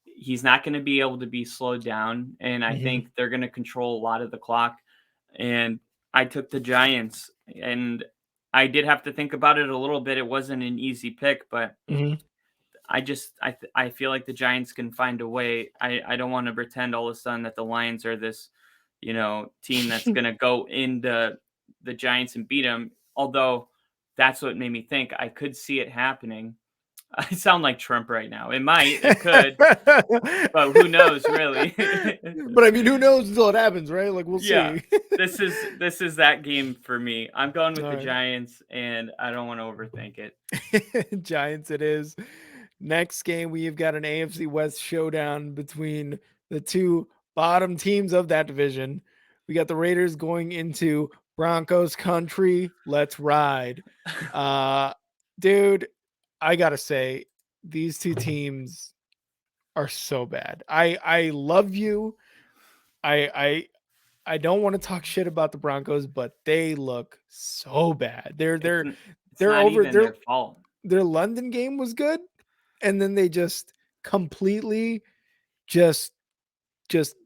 he's not going to be able to be slowed down. And I Mm-hmm. think they're going to control a lot of the clock. And I took the Giants, and I did have to think about it a little bit. It wasn't an easy pick, but Mm-hmm. I feel like the Giants can find a way. I don't want to pretend all of a sudden that the Lions are this, team that's going to go into the Giants and beat them. Although that's what made me think I could see it happening. I sound like Trump right now. It could, but who knows, really? But I mean, who knows until it happens, right? Like we'll Yeah, see. this is that game for me. I'm going with All the right. Giants, and I don't want to overthink it. Giants it is. Next game, we've got an AFC West showdown between the two bottom teams of that division. We got the Raiders going into Broncos country. Let's ride. Uh dude, I gotta say, these two teams are so bad. I love you. I don't want to talk shit about the Broncos, but they look so bad. It's They're n- it's they're not over even they're their fault. their London game was good, and then they just completely just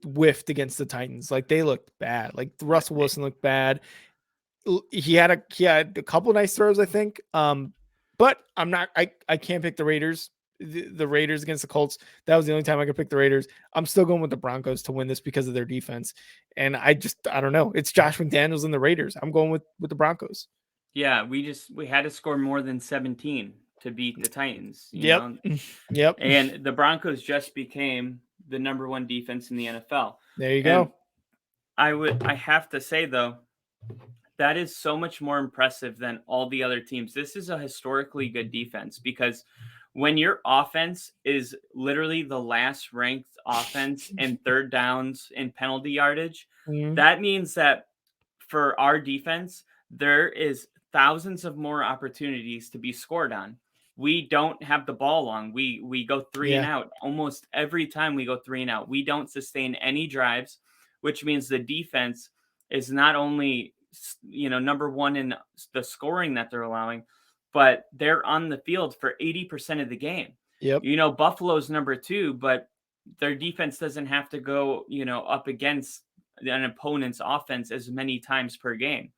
whiffed against the Titans. Like they looked bad. Like Russell Wilson looked bad. He had a couple of nice throws, I think. But I can't pick the Raiders. The Raiders against the Colts. That was the only time I could pick the Raiders. I'm still going with the Broncos to win this because of their defense. And I don't know. It's Josh McDaniels and the Raiders. I'm going with the Broncos. Yeah, we had to score more than 17 to beat the Titans, you Yep. know. Yep. And the Broncos just became the number 1 defense in the NFL. There you go. I have to say though, that is so much more impressive than all the other teams. This is a historically good defense because when your offense is literally the last ranked offense in third downs and penalty yardage, that means that for our defense, there is thousands of more opportunities to be scored on. We don't have the ball long. We go 3 and out almost every time we go 3 and out. We don't sustain any drives, which means the defense is not only number 1 in the scoring that they're allowing, but they're on the field for 80% of the game. Yep. Buffalo's number 2, but their defense doesn't have to go, up against an opponent's offense as many times per game.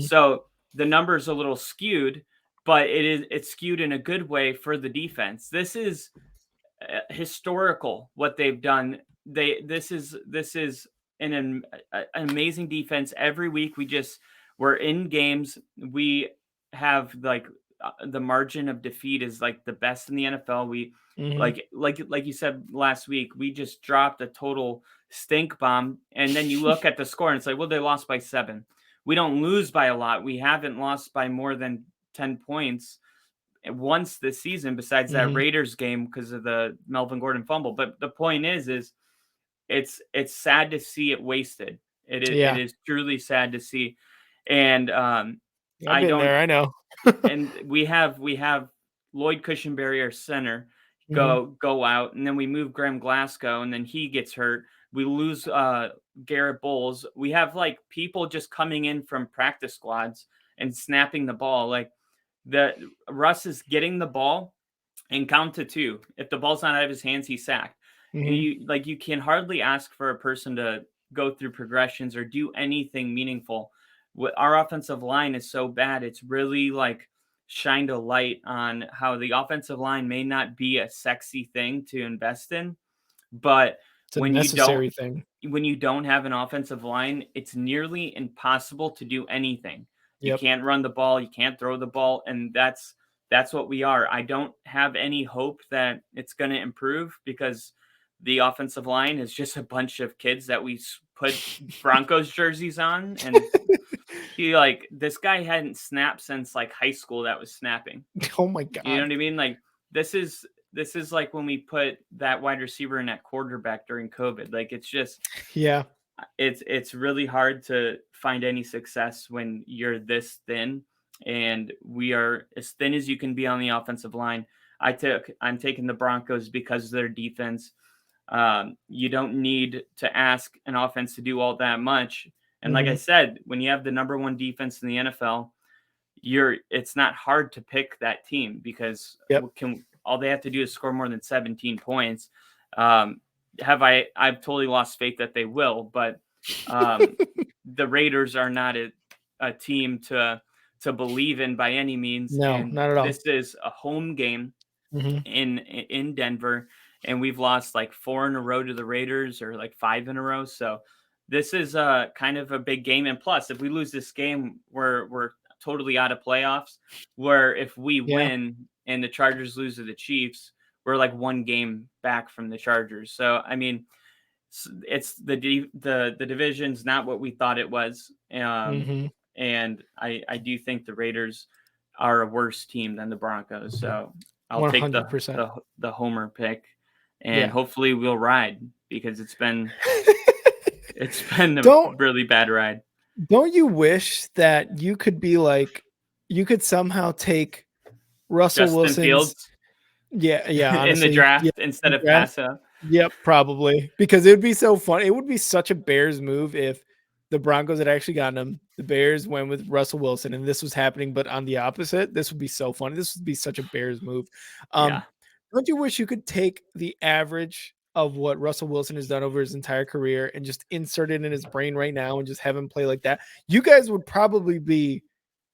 So the number's a little skewed, but it's skewed in a good way for the defense. This is historical what they've done. This is an amazing defense. Every week we're in games. We have like the margin of defeat is like the best in the NFL. We like you said last week, we just dropped a total stink bomb. And then you look at the score and it's like, well, they lost by 7. We don't lose by a lot. We haven't lost by more than 10 points once this season, besides that Raiders game because of the Melvin Gordon fumble. But the point is it's sad to see it wasted. It is truly sad to see. And I know. And we have Lloyd Cushenberry, our center, go out, and then we move Graham Glasgow, and then he gets hurt. We lose Garrett Bowles. We have like people just coming in from practice squads and snapping the ball. Like Russ is getting the ball and count to 2. If the ball's not out of his hands, he's sacked. And you can hardly ask for a person to go through progressions or do anything meaningful. Our offensive line is so bad. It's really like shined a light on how the offensive line may not be a sexy thing to invest in, but it's a necessary thing. When you don't have an offensive line, it's nearly impossible to do anything. You can't run the ball, you can't throw the ball, and that's what we are. I don't have any hope that it's going to improve because the offensive line is just a bunch of kids that we put Broncos jerseys on, and this guy hadn't snapped since like high school that was snapping. Oh my God. You know what I mean? Like this is like when we put that wide receiver in at quarterback during COVID. Like it's just, it's really hard to find any success when you're this thin, and we are as thin as you can be on the offensive line. I'm taking the Broncos because of their defense. You don't need to ask an offense to do all that much. And like I said, when you have the number 1 defense in the NFL, it's not hard to pick that team because all they have to do is score more than 17 points. I've totally lost faith that they will, but the Raiders are not a team to believe in by any means. No, and not at all. This is a home game in Denver, and we've lost like 4 in a row to the Raiders, or like 5 in a row. So this is kind of a big game. And plus, if we lose this game, we're totally out of playoffs. Where if we win and the Chargers lose to the Chiefs, we're like 1 game back from the Chargers. So I mean, it's the division's not what we thought it was. And I do think the Raiders are a worse team than the Broncos. So I'll 100%. Take the homer pick, and hopefully we'll ride, because it's been a really bad ride. Don't you wish that you could be like, you could somehow take Russell Wilson Fields? Yeah, honestly, in the draft instead of Paso. Yep, probably, because it would be so fun. It would be such a Bears move if the Broncos had actually gotten him. The Bears went with Russell Wilson, and this was happening, but on the opposite. This would be so funny. This would be such a Bears move. Yeah. Don't you wish you could take the average of what Russell Wilson has done over his entire career and just insert it in his brain right now and just have him play like that? You guys would probably be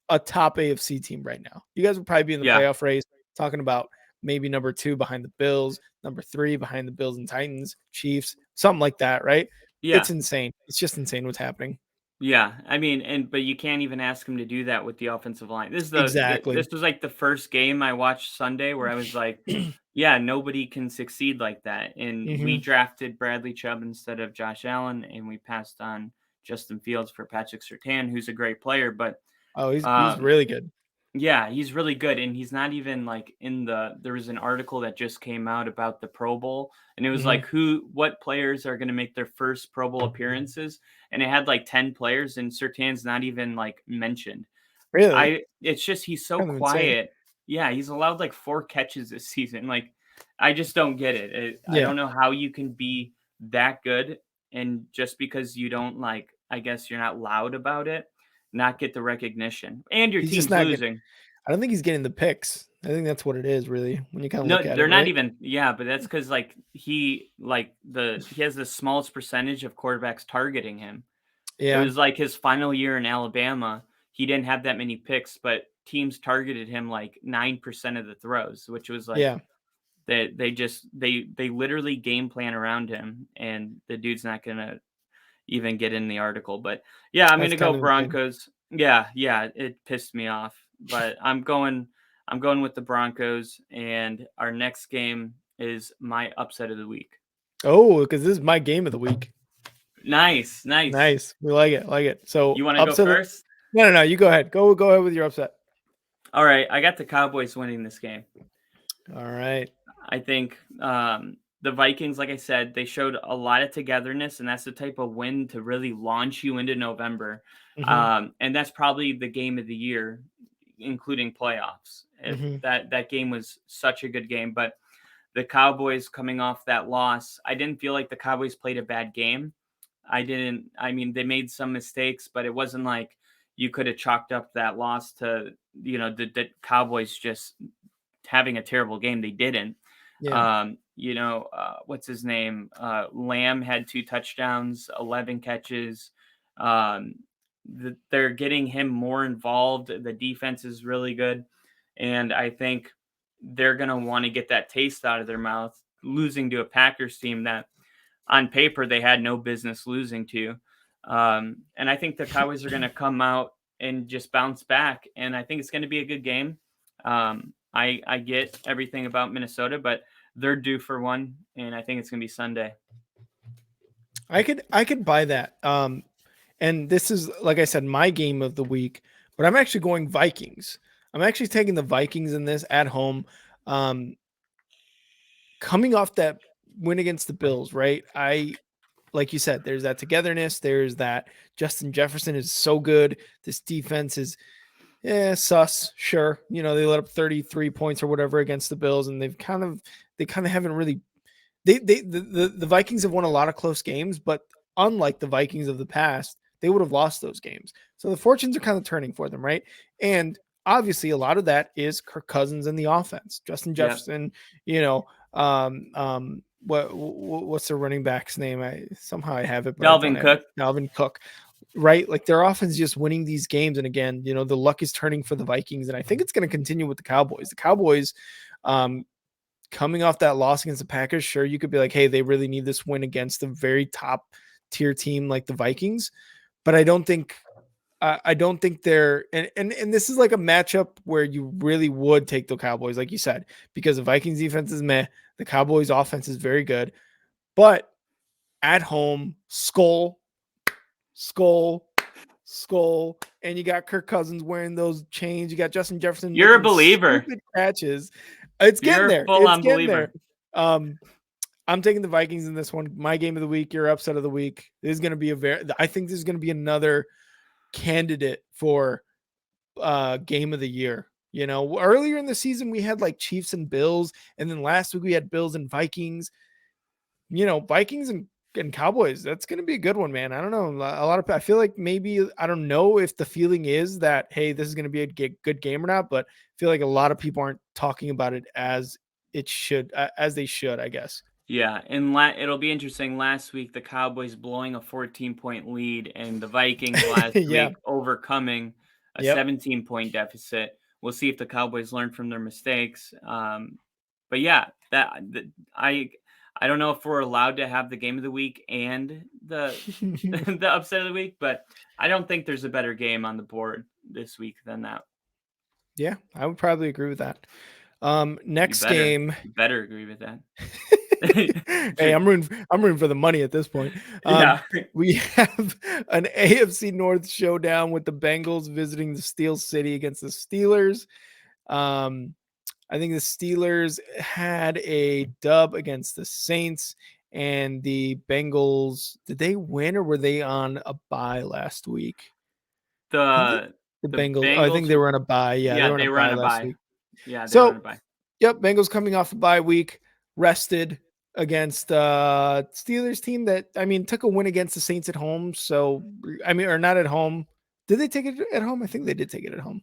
a top AFC team right now. You guys would probably be in the Yeah. playoff race, talking about maybe number 2 behind the Bills, number 3 behind the Bills and Titans, Chiefs, something like that, right? Yeah. It's insane. It's just insane what's happening. Yeah, I mean, but you can't even ask him to do that with the offensive line. Exactly. This was like the first game I watched Sunday where I was like, yeah, nobody can succeed like that. And we hmm drafted Bradley Chubb instead of Josh Allen, and we passed on Justin Fields for Patrick Surtain, who's a great player, but Oh, he's um, really good. yeah, he's really good, and he's not even like there was an article that just came out about the Pro Bowl, and it was hmm like what players are going to make their first Pro Bowl appearances, and it had like 10 players, and Surtain's not even like mentioned. Really? It's just he's so Kind of insane. quiet. Yeah, he's allowed like 4 catches this season. Like, I just don't get it. I Yeah. don't know how you can be that good, and just because you don't like, I guess you're not loud about it, not get the recognition, and your He's just team's not getting, losing. I don't think he's getting the picks. I think that's what it is, really, when you kind of No, look at they're it, not right? even, yeah, but that's because like he has the smallest percentage of quarterbacks targeting him. It Yeah. was like his final year in Alabama, he didn't have that many picks, but teams targeted him like 9% of the throws, which was like Yeah. they literally game plan around him, and the dude's not gonna even get in the article. But yeah, I'm That's gonna go kind of insane. Broncos. Yeah, it pissed me off, but I'm going with the Broncos, and our next game is my upset of the week. Oh, because this is my game of the week. Nice, nice. Nice. We like it. Like it. So You want to go upset. first? No. You go ahead. Go ahead with your upset. All right, I got the Cowboys winning this game. All right. I think the Vikings, like I said, they showed a lot of togetherness, and that's the type of win to really launch you into November. hmm And that's probably the game of the year, including playoffs. hmm That game was such a good game, but the Cowboys coming off that loss, I didn't feel like the Cowboys played a bad game. I mean, they made some mistakes, but it wasn't like you could have chalked up that loss to, the Cowboys just having a terrible game. They didn't. Yeah. What's his name? Lamb had 2 touchdowns, 11 catches. Um, they're getting him more involved. The defense is really good. And I think they're going to want to get that taste out of their mouth, losing to a Packers team that on paper they had no business losing to. And I think the Cowboys are going to come out and just bounce back. And I think it's going to be a good game. I get everything about Minnesota, but they're due for one, and I think it's going to be Sunday. I could buy that. And this is, like I said, my game of the week, but I'm actually going Vikings. I'm actually taking the Vikings in this at home. Coming off that win against the Bills, right? Like you said, there's that togetherness. There's that Justin Jefferson is so good. This defense is sus. Sure. They let up 33 points or whatever against the Bills, and they kind of haven't really the Vikings have won a lot of close games, but unlike the Vikings of the past, they would have lost those games. So the fortunes are kind of turning for them, right? And obviously a lot of that is Kirk Cousins and the offense. Justin Yep. Jefferson, what's the running back's name? I somehow I have it, but I don't Dalvin have it. Cook. Dalvin Cook. Right? Like their offense is just winning these games. And again, the luck is turning for the Vikings. And I think it's going to continue with the Cowboys. The Cowboys, coming off that loss against the Packers, sure, you could be like, hey, they really need this win against a very top tier team like the Vikings. But I don't think they're and this is like a matchup where you really would take the Cowboys, like you said, because the Vikings defense is meh. The Cowboys offense is very good. But at home, skull, and you got Kirk Cousins wearing those chains. You got Justin Jefferson You're a making believer. stupid catches. It's getting You're a there. It's full-on getting there. believer. I'm taking the Vikings in this one. My game of the week, your upset of the week. This is going to be I think this is going to be another candidate for game of the year. Earlier in the season we had like Chiefs and Bills, and then last week we had Bills and Vikings. Vikings and and Cowboys. That's going to be a good one, man. I don't know. A lot of I feel like maybe I don't know if the feeling is that hey, this is going to be a good game or not, but I feel like a lot of people aren't talking about it as it should, as they should, I guess. Yeah, and it'll be interesting. Last week, the Cowboys blowing a 14-point lead, and the Vikings last Yeah. week overcoming a Yep. 17-point deficit. We'll see if the Cowboys learn from their mistakes. But yeah, I don't know if we're allowed to have the game of the week and the the upset of the week, but I don't think there's a better game on the board this week than that. Yeah, I would probably agree with that. You Next better, game. you better agree with that. Hey, I'm rooting for the money at this point. Yeah. We have an AFC North showdown with the Bengals visiting the Steel City against the Steelers. I think the Steelers had a dub against the Saints, and the Bengals, did they win or were they on a bye last week? The The the Bengals, I think Bengals they were on a bye. Yeah, they yeah, were on a they were on bye a last bye. week. Yeah, they were on a So, bye. yep, Bengals coming off a bye week, rested against Steelers team that I mean took a win against the Saints at home. So I mean, or not at home. Did they take it at home? I think they did take it at home.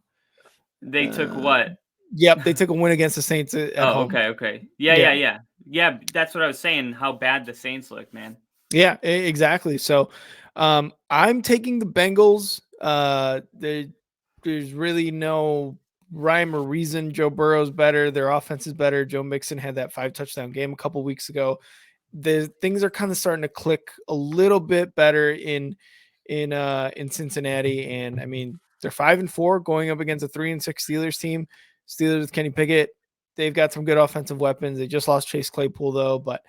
They took what? Yep, they took a win against the Saints at Oh, home. okay. Yeah, yeah, Yeah, yeah. Yeah, that's what I was saying, how bad the Saints look, man. yeah, exactly. So I'm taking the Bengals. There's really no rhyme or reason. Joe Burrow's better. Their offense is better. Joe Mixon had that 5 touchdown game a couple weeks ago. The things are kind of starting to click a little bit better in Cincinnati. And I mean, they're 5-4 going up against a 3-6 Steelers team. Steelers with Kenny Pickett. They've got some good offensive weapons. They just lost Chase Claypool though, but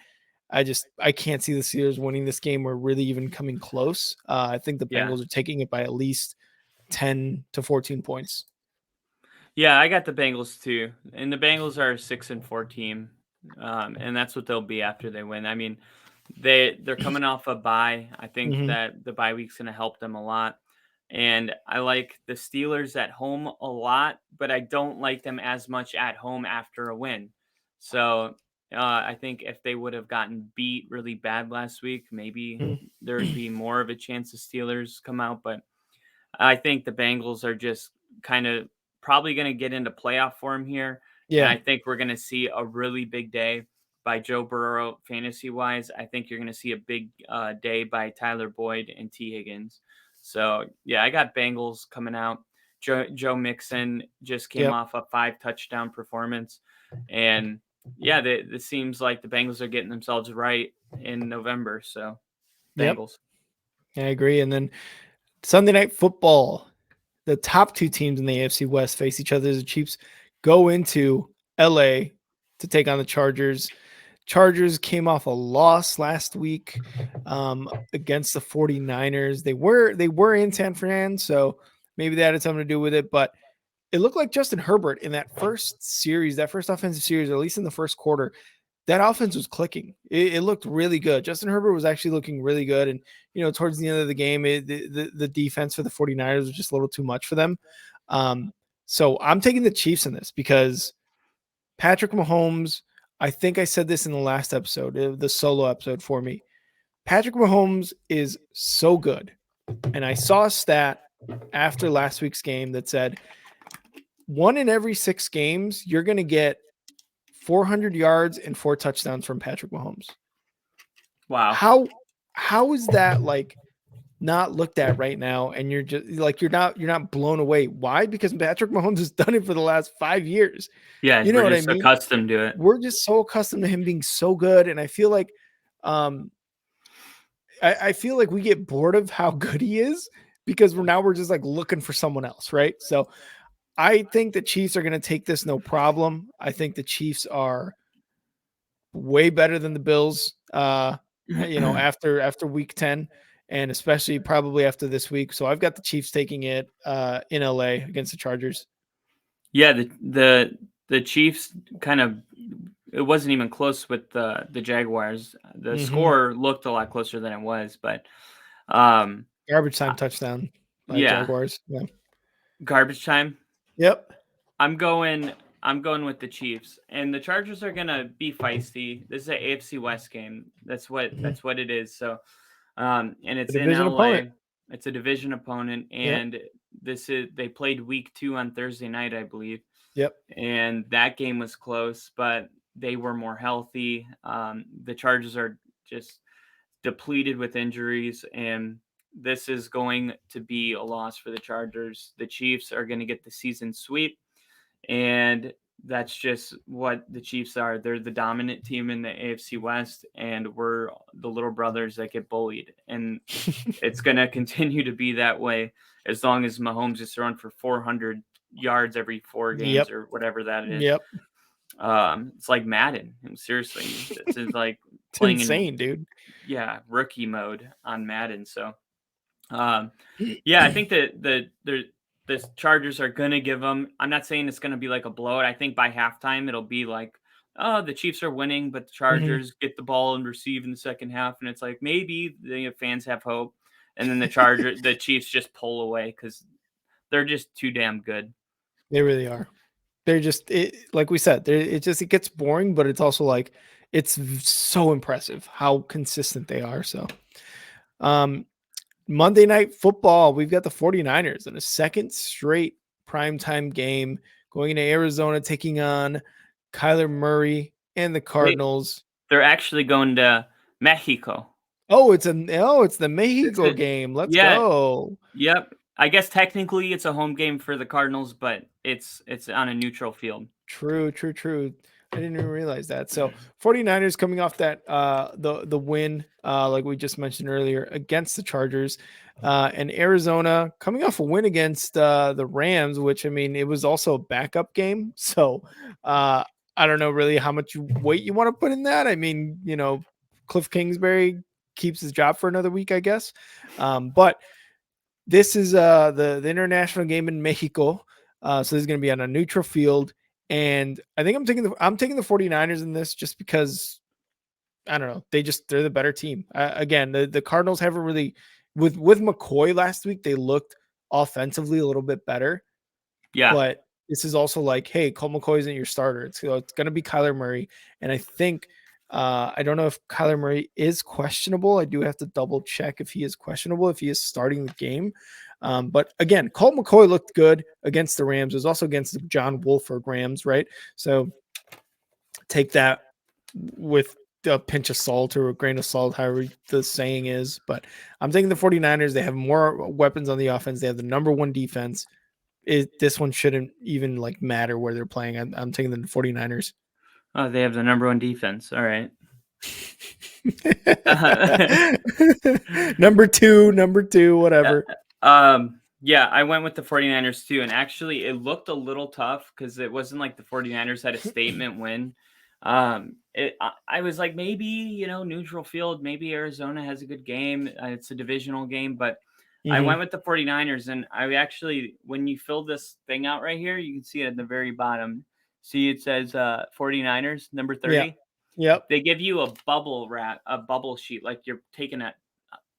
I can't see the Steelers winning this game or really even coming close. I think the Yeah. Bengals are taking it by at least 10 to 14 points. Yeah, I got the Bengals too. And the Bengals are a 6-4 team. And that's what they'll be after they win. I mean, they're coming off a bye. I think Mhm. that the bye week's going to help them a lot. And I like the Steelers at home a lot, but I don't like them as much at home after a win. So I think if they would have gotten beat really bad last week, maybe there would be more of a chance the Steelers come out. But I think the Bengals are just kind of probably going to get into playoff form here. And Yeah. I think we're going to see a really big day by Joe Burrow fantasy wise. I think you're going to see a big day by Tyler Boyd and T. Higgins. So, yeah, I got Bengals coming out. Joe Mixon just came Yep. off a 5 touchdown performance. And yeah, it seems like the Bengals are getting themselves right in November. So, Yep. Bengals. I agree. And then Sunday Night Football, the top two teams in the AFC West face each other as the Chiefs go into LA to take on the Chargers. Chargers came off a loss last week against the 49ers. They were in San Fran, so maybe that had something to do with it, but it looked like Justin Herbert in that first series, that first offensive series, or at least in the first quarter, that offense was clicking. It looked really good. Justin Herbert was actually looking really good. And, towards the end of the game, the defense for the 49ers was just a little too much for them. So I'm taking the Chiefs in this because Patrick Mahomes, I think I said this in the last episode, the solo episode for me. Patrick Mahomes is so good. And I saw a stat after last week's game that said 1 in every 6 games, you're going to get 400 yards and 4 touchdowns from Patrick Mahomes. Wow. How is that like not looked at right now? And you're just like, you're not blown away. Why? Because Patrick Mahomes has done it for the last 5 years. Yeah, You know we're what I just mean? accustomed to it. We're just so accustomed to him being so good. And I feel like, I feel like we get bored of how good he is because we're just like looking for someone else. Right. So I think the Chiefs are going to take this no problem. I think the Chiefs are way better than the Bills, after week 10 and especially probably after this week. So I've got the Chiefs taking it in LA against the Chargers. Yeah, the Chiefs kind of it wasn't even close with the Jaguars. The score looked a lot closer than it was, but Garbage time touchdown by yeah, Jaguars. Yeah. garbage time. Yep. I'm going I'm going with the Chiefs, and the Chargers are gonna be feisty. This is an AFC West game. Mhm. That's what it is. So, and The it's in division opponent. LA. It's a division opponent, Yep. and they played week 2 on Thursday night, I believe, Yep. and that game was close, but they were more healthy. The Chargers are just depleted with injuries, and this is going to be a loss for the Chargers. The Chiefs are going to get the season sweep, and that's just what the Chiefs are. They're the dominant team in the AFC West, and we're the little brothers that get bullied. And it's going to continue to be that way as long as Mahomes is throwing for 400 yards every 4 games Yep. or whatever that is. Yep. It's like Madden. Seriously, this is like It's playing in insane, dude. rookie mode on Madden. So, yeah, I think that the Chargers are gonna give them. I'm not saying it's gonna be like a blowout. I think by halftime it'll be like, oh, the Chiefs are winning, but the Mhm. Chargers get the ball and receive in the second half, and it's like maybe the fans have hope, and then the Chiefs just pull away because they're just too damn good. They really are. They're just like we said. It gets boring, but it's also like so impressive how consistent they are. So, um, Monday Night Football, we've got the 49ers in a second straight primetime game going into Arizona, taking on Kyler Murray and the Wait, Cardinals. they're actually going to Mexico. It's the Is Mexico it? game. Let's Yeah. go. Yep. I guess technically it's a home game for the Cardinals, but it's on a neutral field. True, true, true. I didn't even realize that. So 49ers coming off that the win, like we just mentioned earlier, against the Chargers. And Arizona coming off a win against the Rams, which I mean it was also a backup game. So I don't know really how much weight you want to put in that. I mean, Cliff Kingsbury keeps his job for another week, I guess. But this is the international game in Mexico. So this is going to be on a neutral field. And I think I'm taking the 49ers in this just because I don't know. They're the better team. Again, the Cardinals haven't really with McCoy last week, they looked offensively a little bit better. Yeah. But this is also like, hey, Colt McCoy isn't your starter. It's going to be Kyler Murray. And I think I don't know if Kyler Murray is questionable. I do have to double check if he is questionable, if he is starting the game. But again, Colt McCoy looked good against the Rams. It was also against the John Wolford Rams, right? So take that with a pinch of salt or a grain of salt, however the saying is. But I'm taking the 49ers. They have more weapons on the offense. They have the number one defense. This one shouldn't even like matter where they're playing. I'm taking the 49ers. Oh, they have the number one defense. All right. number two, whatever. Yeah, I went with the 49ers too. And actually, it looked a little tough because it wasn't like the 49ers had a statement win. I was like, maybe, neutral field, maybe Arizona has a good game. It's a divisional game, but I went with the 49ers. And I actually, when you fill this thing out right here, you can see it at the very bottom. See, it says 49ers, number 30. Yeah. Yep. They give you a bubble sheet, like you're taking a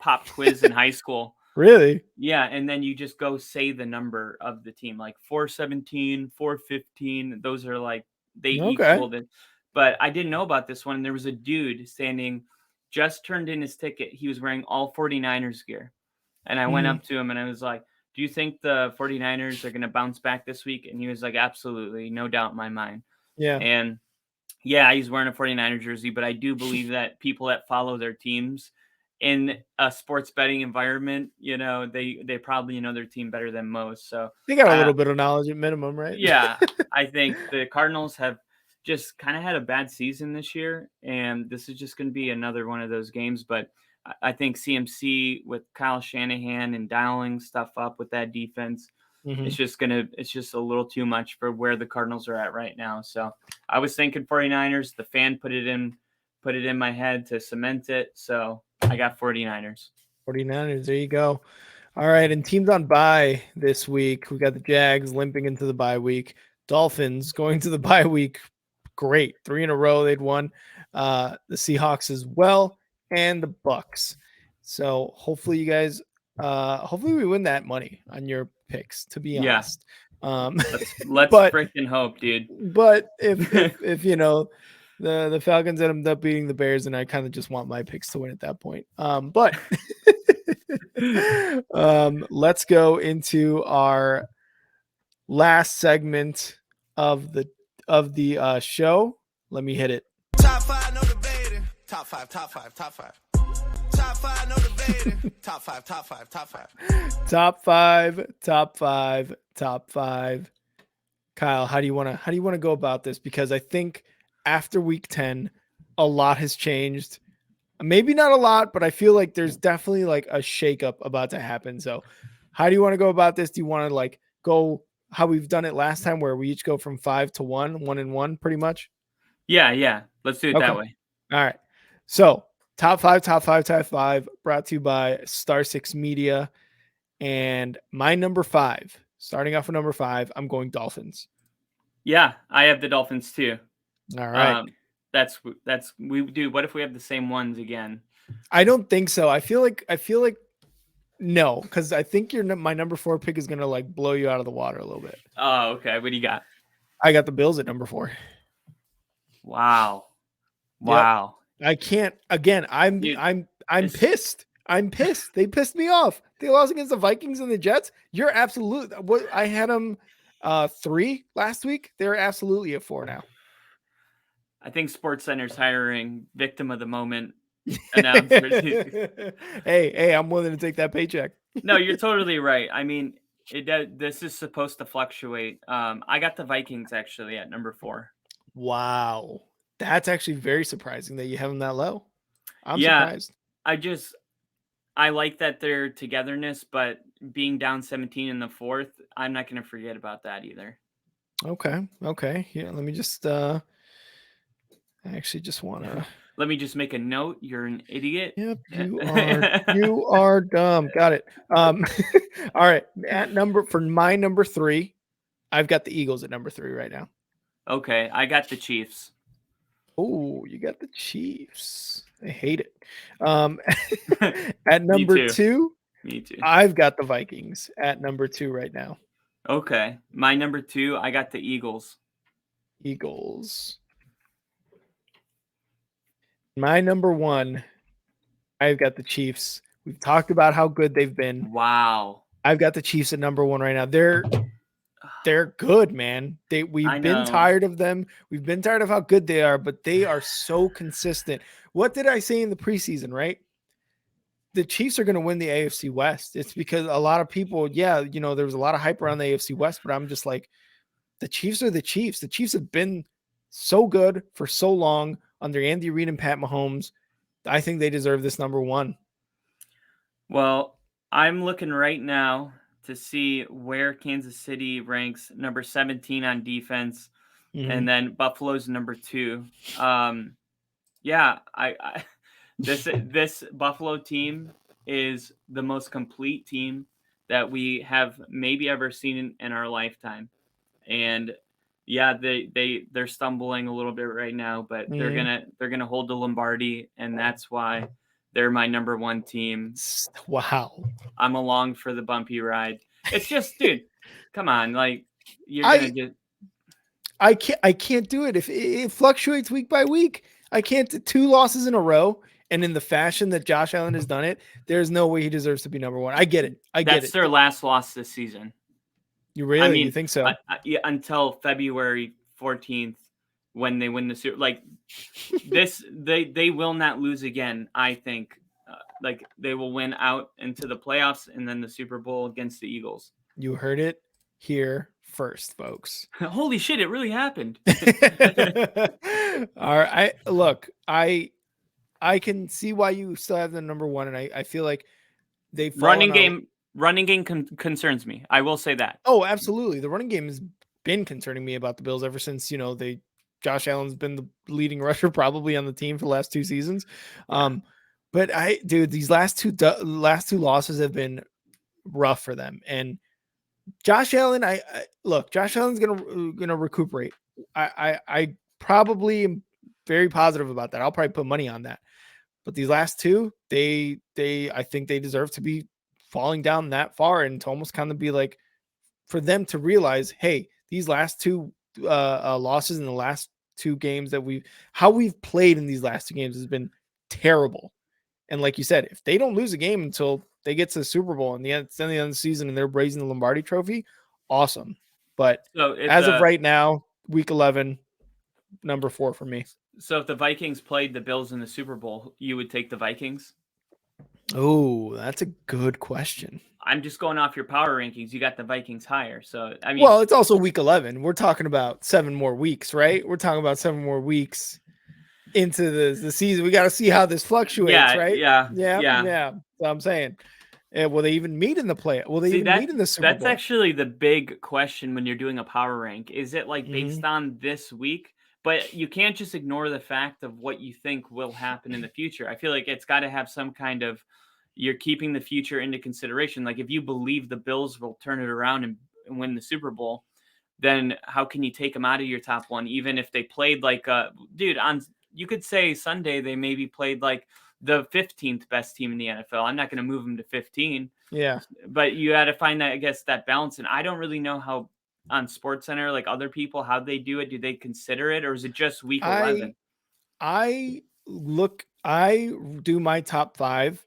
pop quiz in high school. Really? Yeah, and then you just go say the number of the team, like 417, 415. Those are like they Okay. equaled it. But I didn't know about this one. There was a dude standing, just turned in his ticket. He was wearing all 49ers gear. And I went up to him and I was like, do you think the 49ers are going to bounce back this week? And he was like, absolutely, no doubt in my mind. Yeah. And yeah, he's wearing a 49er jersey, but I do believe that people that follow their teams in a sports betting environment, they probably know their team better than most. So They got a little bit of knowledge at minimum, right? yeah, I think the Cardinals have just kind of had a bad season this year, and this is just going to be another one of those games. But I think CMC with Kyle Shanahan and dialing stuff up with that defense, it's just a little too much for where the Cardinals are at right now. So I was thinking 49ers. The fan put it in my head to cement it. So I got 49ers. 49ers. There you go. All right. And teams on bye this week. We got the Jags limping into the bye week. Dolphins going to the bye week. Great. 3 in a row they'd won. The Seahawks as well. And the Bucks. So hopefully you guys hopefully we win that money on your picks, to be honest. Let's But freaking hope, dude. but if you know the Falcons end up beating the Bears, and I kind of just want my picks to win at that point. But let's go into our last segment of the show. Let me hit it. Top five, no debating. Top five, top five, top five. Top five, no debating. Top five, top five, top five. Top five, top five, top five. Kyle, how do you want to go about this? Because I think after week 10, a lot has changed. Maybe not a lot, but I feel like there's definitely like a shakeup about to happen. So how do you want to go about this? Do you want to like go how we've done it last time where we each go from 5 to 1, 1-1 pretty much? Yeah. Let's do it that way. All right. So top five, brought to you by Star 6 Media. And my number 5, starting off with number 5, I'm going Dolphins. Yeah, I have the Dolphins too. All right. That's we do. What if we have the same ones again? I don't think so. I feel like no, because I think my number 4 pick is gonna like blow you out of the water a little bit. Oh, okay. What do you got? I got the Bills at number 4. Wow. Yep. I can't again. I'm pissed. I'm pissed. They pissed me off. They lost against the Vikings and the Jets. You're absolute. What I had them 3 last week. They're absolutely at 4 now. I think SportsCenter's hiring victim of the moment announcers. Hey, I'm willing to take that paycheck. No, you're totally right. I mean, this is supposed to fluctuate. I got the Vikings actually at number 4. Wow. That's actually very surprising that you have them that low. I'm surprised. I like that their togetherness, but being down 17 in the 4th, I'm not going to forget about that either. Okay. Yeah, let me just I actually just want to. Let me just make a note. You're an idiot. Yep, you are dumb. Got it. All right. For my number 3, I've got the Eagles at number 3 right now. Okay, I got the Chiefs. Oh, you got the Chiefs. I hate it. At number 2, me too. I've got the Vikings at number 2 right now. Okay, my number 2, I got the Eagles. My number 1, I've got the Chiefs. We've talked about how good they've been. Wow. I've got the Chiefs at number 1 right now. They're good, man. We've been tired of them. We've been tired of how good they are, but they are so consistent. What did I say in the preseason, right? The Chiefs are going to win the AFC West. It's because a lot of people, there was a lot of hype around the AFC West, but I'm just like, the Chiefs are the Chiefs. The Chiefs have been so good for so long under Andy Reid and Pat Mahomes. I think they deserve this number 1. Well, I'm looking right now to see where Kansas City ranks number 17 on defense, and then Buffalo's number 2. Yeah, this Buffalo team is the most complete team that we have maybe ever seen in our lifetime. And yeah, they're stumbling a little bit right now, but they're gonna hold the Lombardi, and that's why they're my number 1 team. Wow, I'm along for the bumpy ride. It's just, dude, come on, like I can't do it if it fluctuates week by week. I can't 2 losses in a row. And in the fashion that Josh Allen has done it, there's no way he deserves to be number 1. I get it. That's their last loss this season. You think so? Until February 14th, when they win the Super, like this, they will not lose again. I think, like they will win out into the playoffs and then the Super Bowl against the Eagles. You heard it here first, folks. Holy shit! It really happened. All right, look, I can see why you still have the number 1, and I feel like they've running game concerns me. I will say that. Oh, absolutely. The running game has been concerning me about the Bills ever since, Josh Allen's been the leading rusher probably on the team for the last 2 seasons. Yeah. But these last two losses have been rough for them. And Josh Allen, Josh Allen's gonna recuperate. I probably am very positive about that. I'll probably put money on that. But these last 2, I think they deserve to be falling down that far and to almost kind of be like for them to realize, hey, these last two losses in the last two games that how we've played in these last two games has been terrible. And like you said, if they don't lose a game until they get to the Super Bowl and the end of the season and they're raising the Lombardi Trophy, awesome. But So if as of right now, Week 11, number 4 for me. So if the Vikings played the Bills in the Super Bowl, you would take the Vikings? Oh, that's a good question. I'm just going off your power rankings. You got the Vikings higher. So, I mean, well, it's also Week 11. We're talking about 7 more weeks, right? We're talking about 7 more weeks into the season. We got to see how this fluctuates, right? Yeah. So I'm saying, will they even meet in the play? Will they even meet in the Super Bowl? That's actually the big question when you're doing a power rank. Is it like based on this week? But you can't just ignore the fact of what you think will happen in the future. I feel like it's got to have some kind of, you're keeping the future into consideration. Like if you believe the Bills will turn it around and win the Super Bowl, then how can you take them out of your top one? Even if they played like, you could say Sunday, they maybe played like the 15th best team in the NFL. I'm not going to move them to 15. Yeah. But you got to find that, I guess, that balance. And I don't really know how on SportsCenter, like other people, how they do it. Do they consider it, or is it just week 11? I do my top 5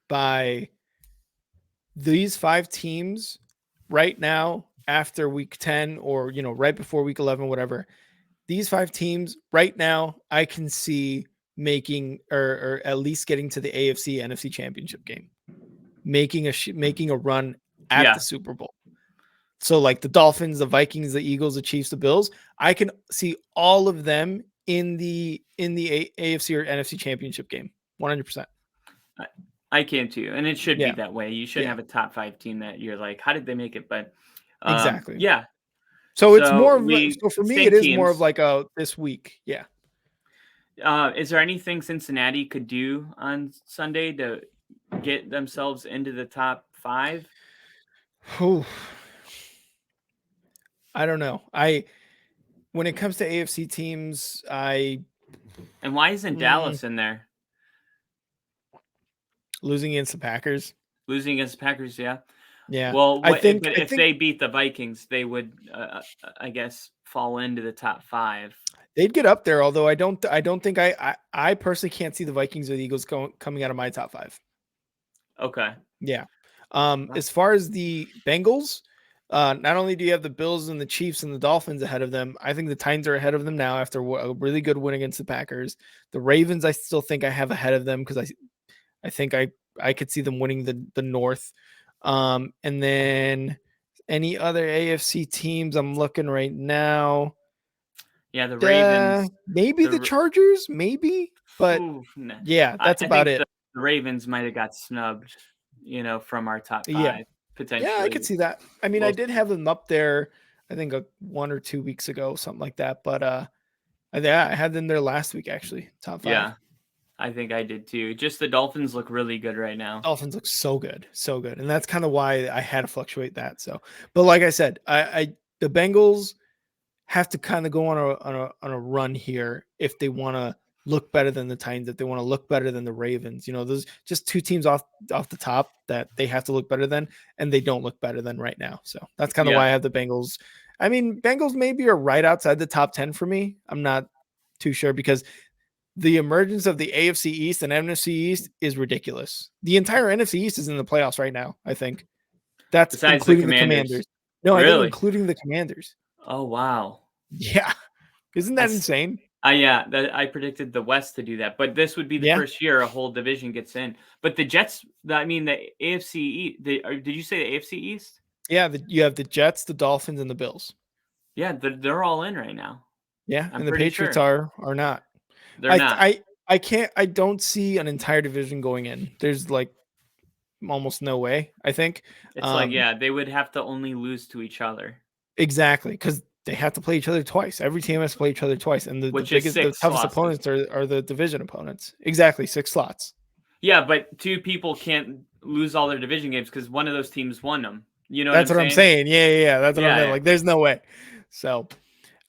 by these 5 teams right now after week 10 or, right before week 11, whatever. These 5 teams right now, I can see making or at least getting to the AFC NFC championship game, making a run at the Super Bowl. So like the Dolphins, the Vikings, the Eagles, the Chiefs, the Bills, I can see all of them in the AFC or NFC championship game. 100%. I can too. And it should be that way. You shouldn't have a top 5 team that you're like, how did they make it? But exactly. Yeah. So it's more of so for me, it is more of like this week. Yeah. Is there anything Cincinnati could do on Sunday to get themselves into the top 5? I don't know. When it comes to AFC teams, and why isn't Dallas in there? Losing against the Packers. Yeah. Yeah. Well, if they beat the Vikings, they would, I guess, fall into the top 5. They'd get up there, although I don't think I personally can't see the Vikings or the Eagles coming out of my top 5. Okay. Yeah. As far as the Bengals, not only do you have the Bills and the Chiefs and the Dolphins ahead of them, I think the Titans are ahead of them now after a really good win against the Packers. The Ravens, I still think I have ahead of them because I think I could see them winning the North. And then any other AFC teams I'm looking right now. Yeah, the Ravens. Maybe the Chargers, maybe. But yeah, that's about it. The Ravens might have got snubbed, from our top 5, potentially. Yeah, I could see that. I mean, I did have them up there, I think 1 or 2 weeks ago, something like that. But I had them there last week, actually, top 5. Yeah, I think I did too. Just the Dolphins look really good right now. Dolphins look so good, and that's kind of why I had to fluctuate that. So, but like I said, the Bengals have to kind of go on a run here if they want to look better than the Titans, if they want to look better than the Ravens. Those just 2 teams off the top that they have to look better than, and they don't look better than right now. So that's kind of why I have the Bengals. I mean, Bengals maybe are right outside the top 10 for me. I'm not too sure because the emergence of the AFC East and NFC East is ridiculous. The entire NFC East is in the playoffs right now, I think. That's besides including the Commanders. No, really? I think including the Commanders. Oh, wow. Yeah. Isn't that insane? I predicted the West to do that, but this would be the first year a whole division gets in. But the Jets, the AFC East, did you say the AFC East? Yeah, you have the Jets, the Dolphins, and the Bills. Yeah, they're all in right now. Yeah, and the Patriots are not. They're not. I don't see an entire division going in. There's like almost no way, I think. It's they would have to only lose to each other. Exactly, because they have to play each other twice. Every team has to play each other twice. And the toughest opponents are the division opponents. Exactly, 6 slots. Yeah, but 2 people can't lose all their division games because one of those teams won them. That's what I'm saying. Yeah. That's what I'm saying. Like, there's no way. So,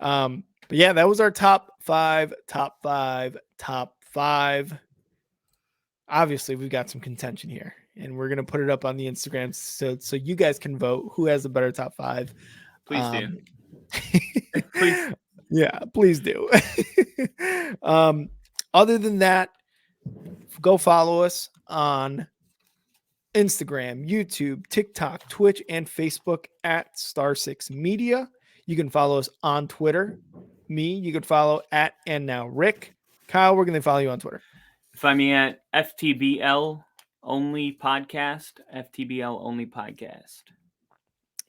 but yeah, that was our top 5. Obviously, we've got some contention here. and we're gonna put it up on the Instagram so you guys can vote who has a better top 5. Please do. Please. Yeah, please do. Other than that, go follow us on Instagram, YouTube, TikTok, Twitch, and Facebook at Star6 Media. You can follow us on Twitter. Me, you can follow at And Now Rick. Kyle, where can they follow you on Twitter? Find me at FTBL Only Podcast. FTBL Only Podcast.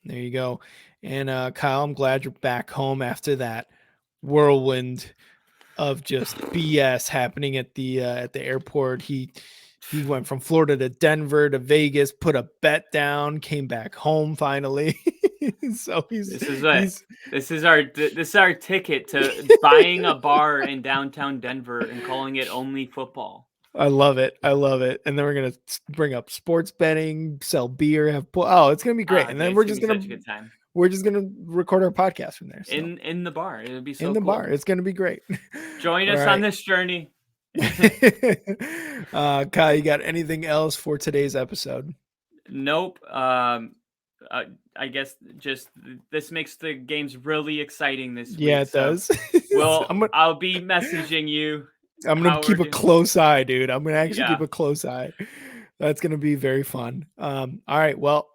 There you go. And Kyle, I'm glad you're back home after that whirlwind of just BS happening at the airport. He went from Florida to Denver to Vegas, put a bet down, came back home finally. So this is our ticket to buying a bar in downtown Denver and calling it Only Football. I love it. And then we're gonna bring up sports betting, sell beer, have it's gonna be great. And then we're just gonna record our podcast from there. So. In the bar, it'll be so in the cool. bar. It's gonna be great. Join us on this journey. Kyle, you got anything else for today's episode? Nope. I guess just this makes the games really exciting this week. Yeah, it does. Well, I'll be messaging you. I'm gonna keep a close eye, dude. I'm gonna actually keep a close eye. That's gonna be very fun. All right. Well,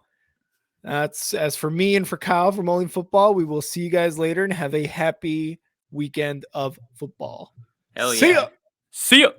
that's as for me and for Kyle from Only Football. We will see you guys later and have a happy weekend of football. Hell yeah. See ya. See ya.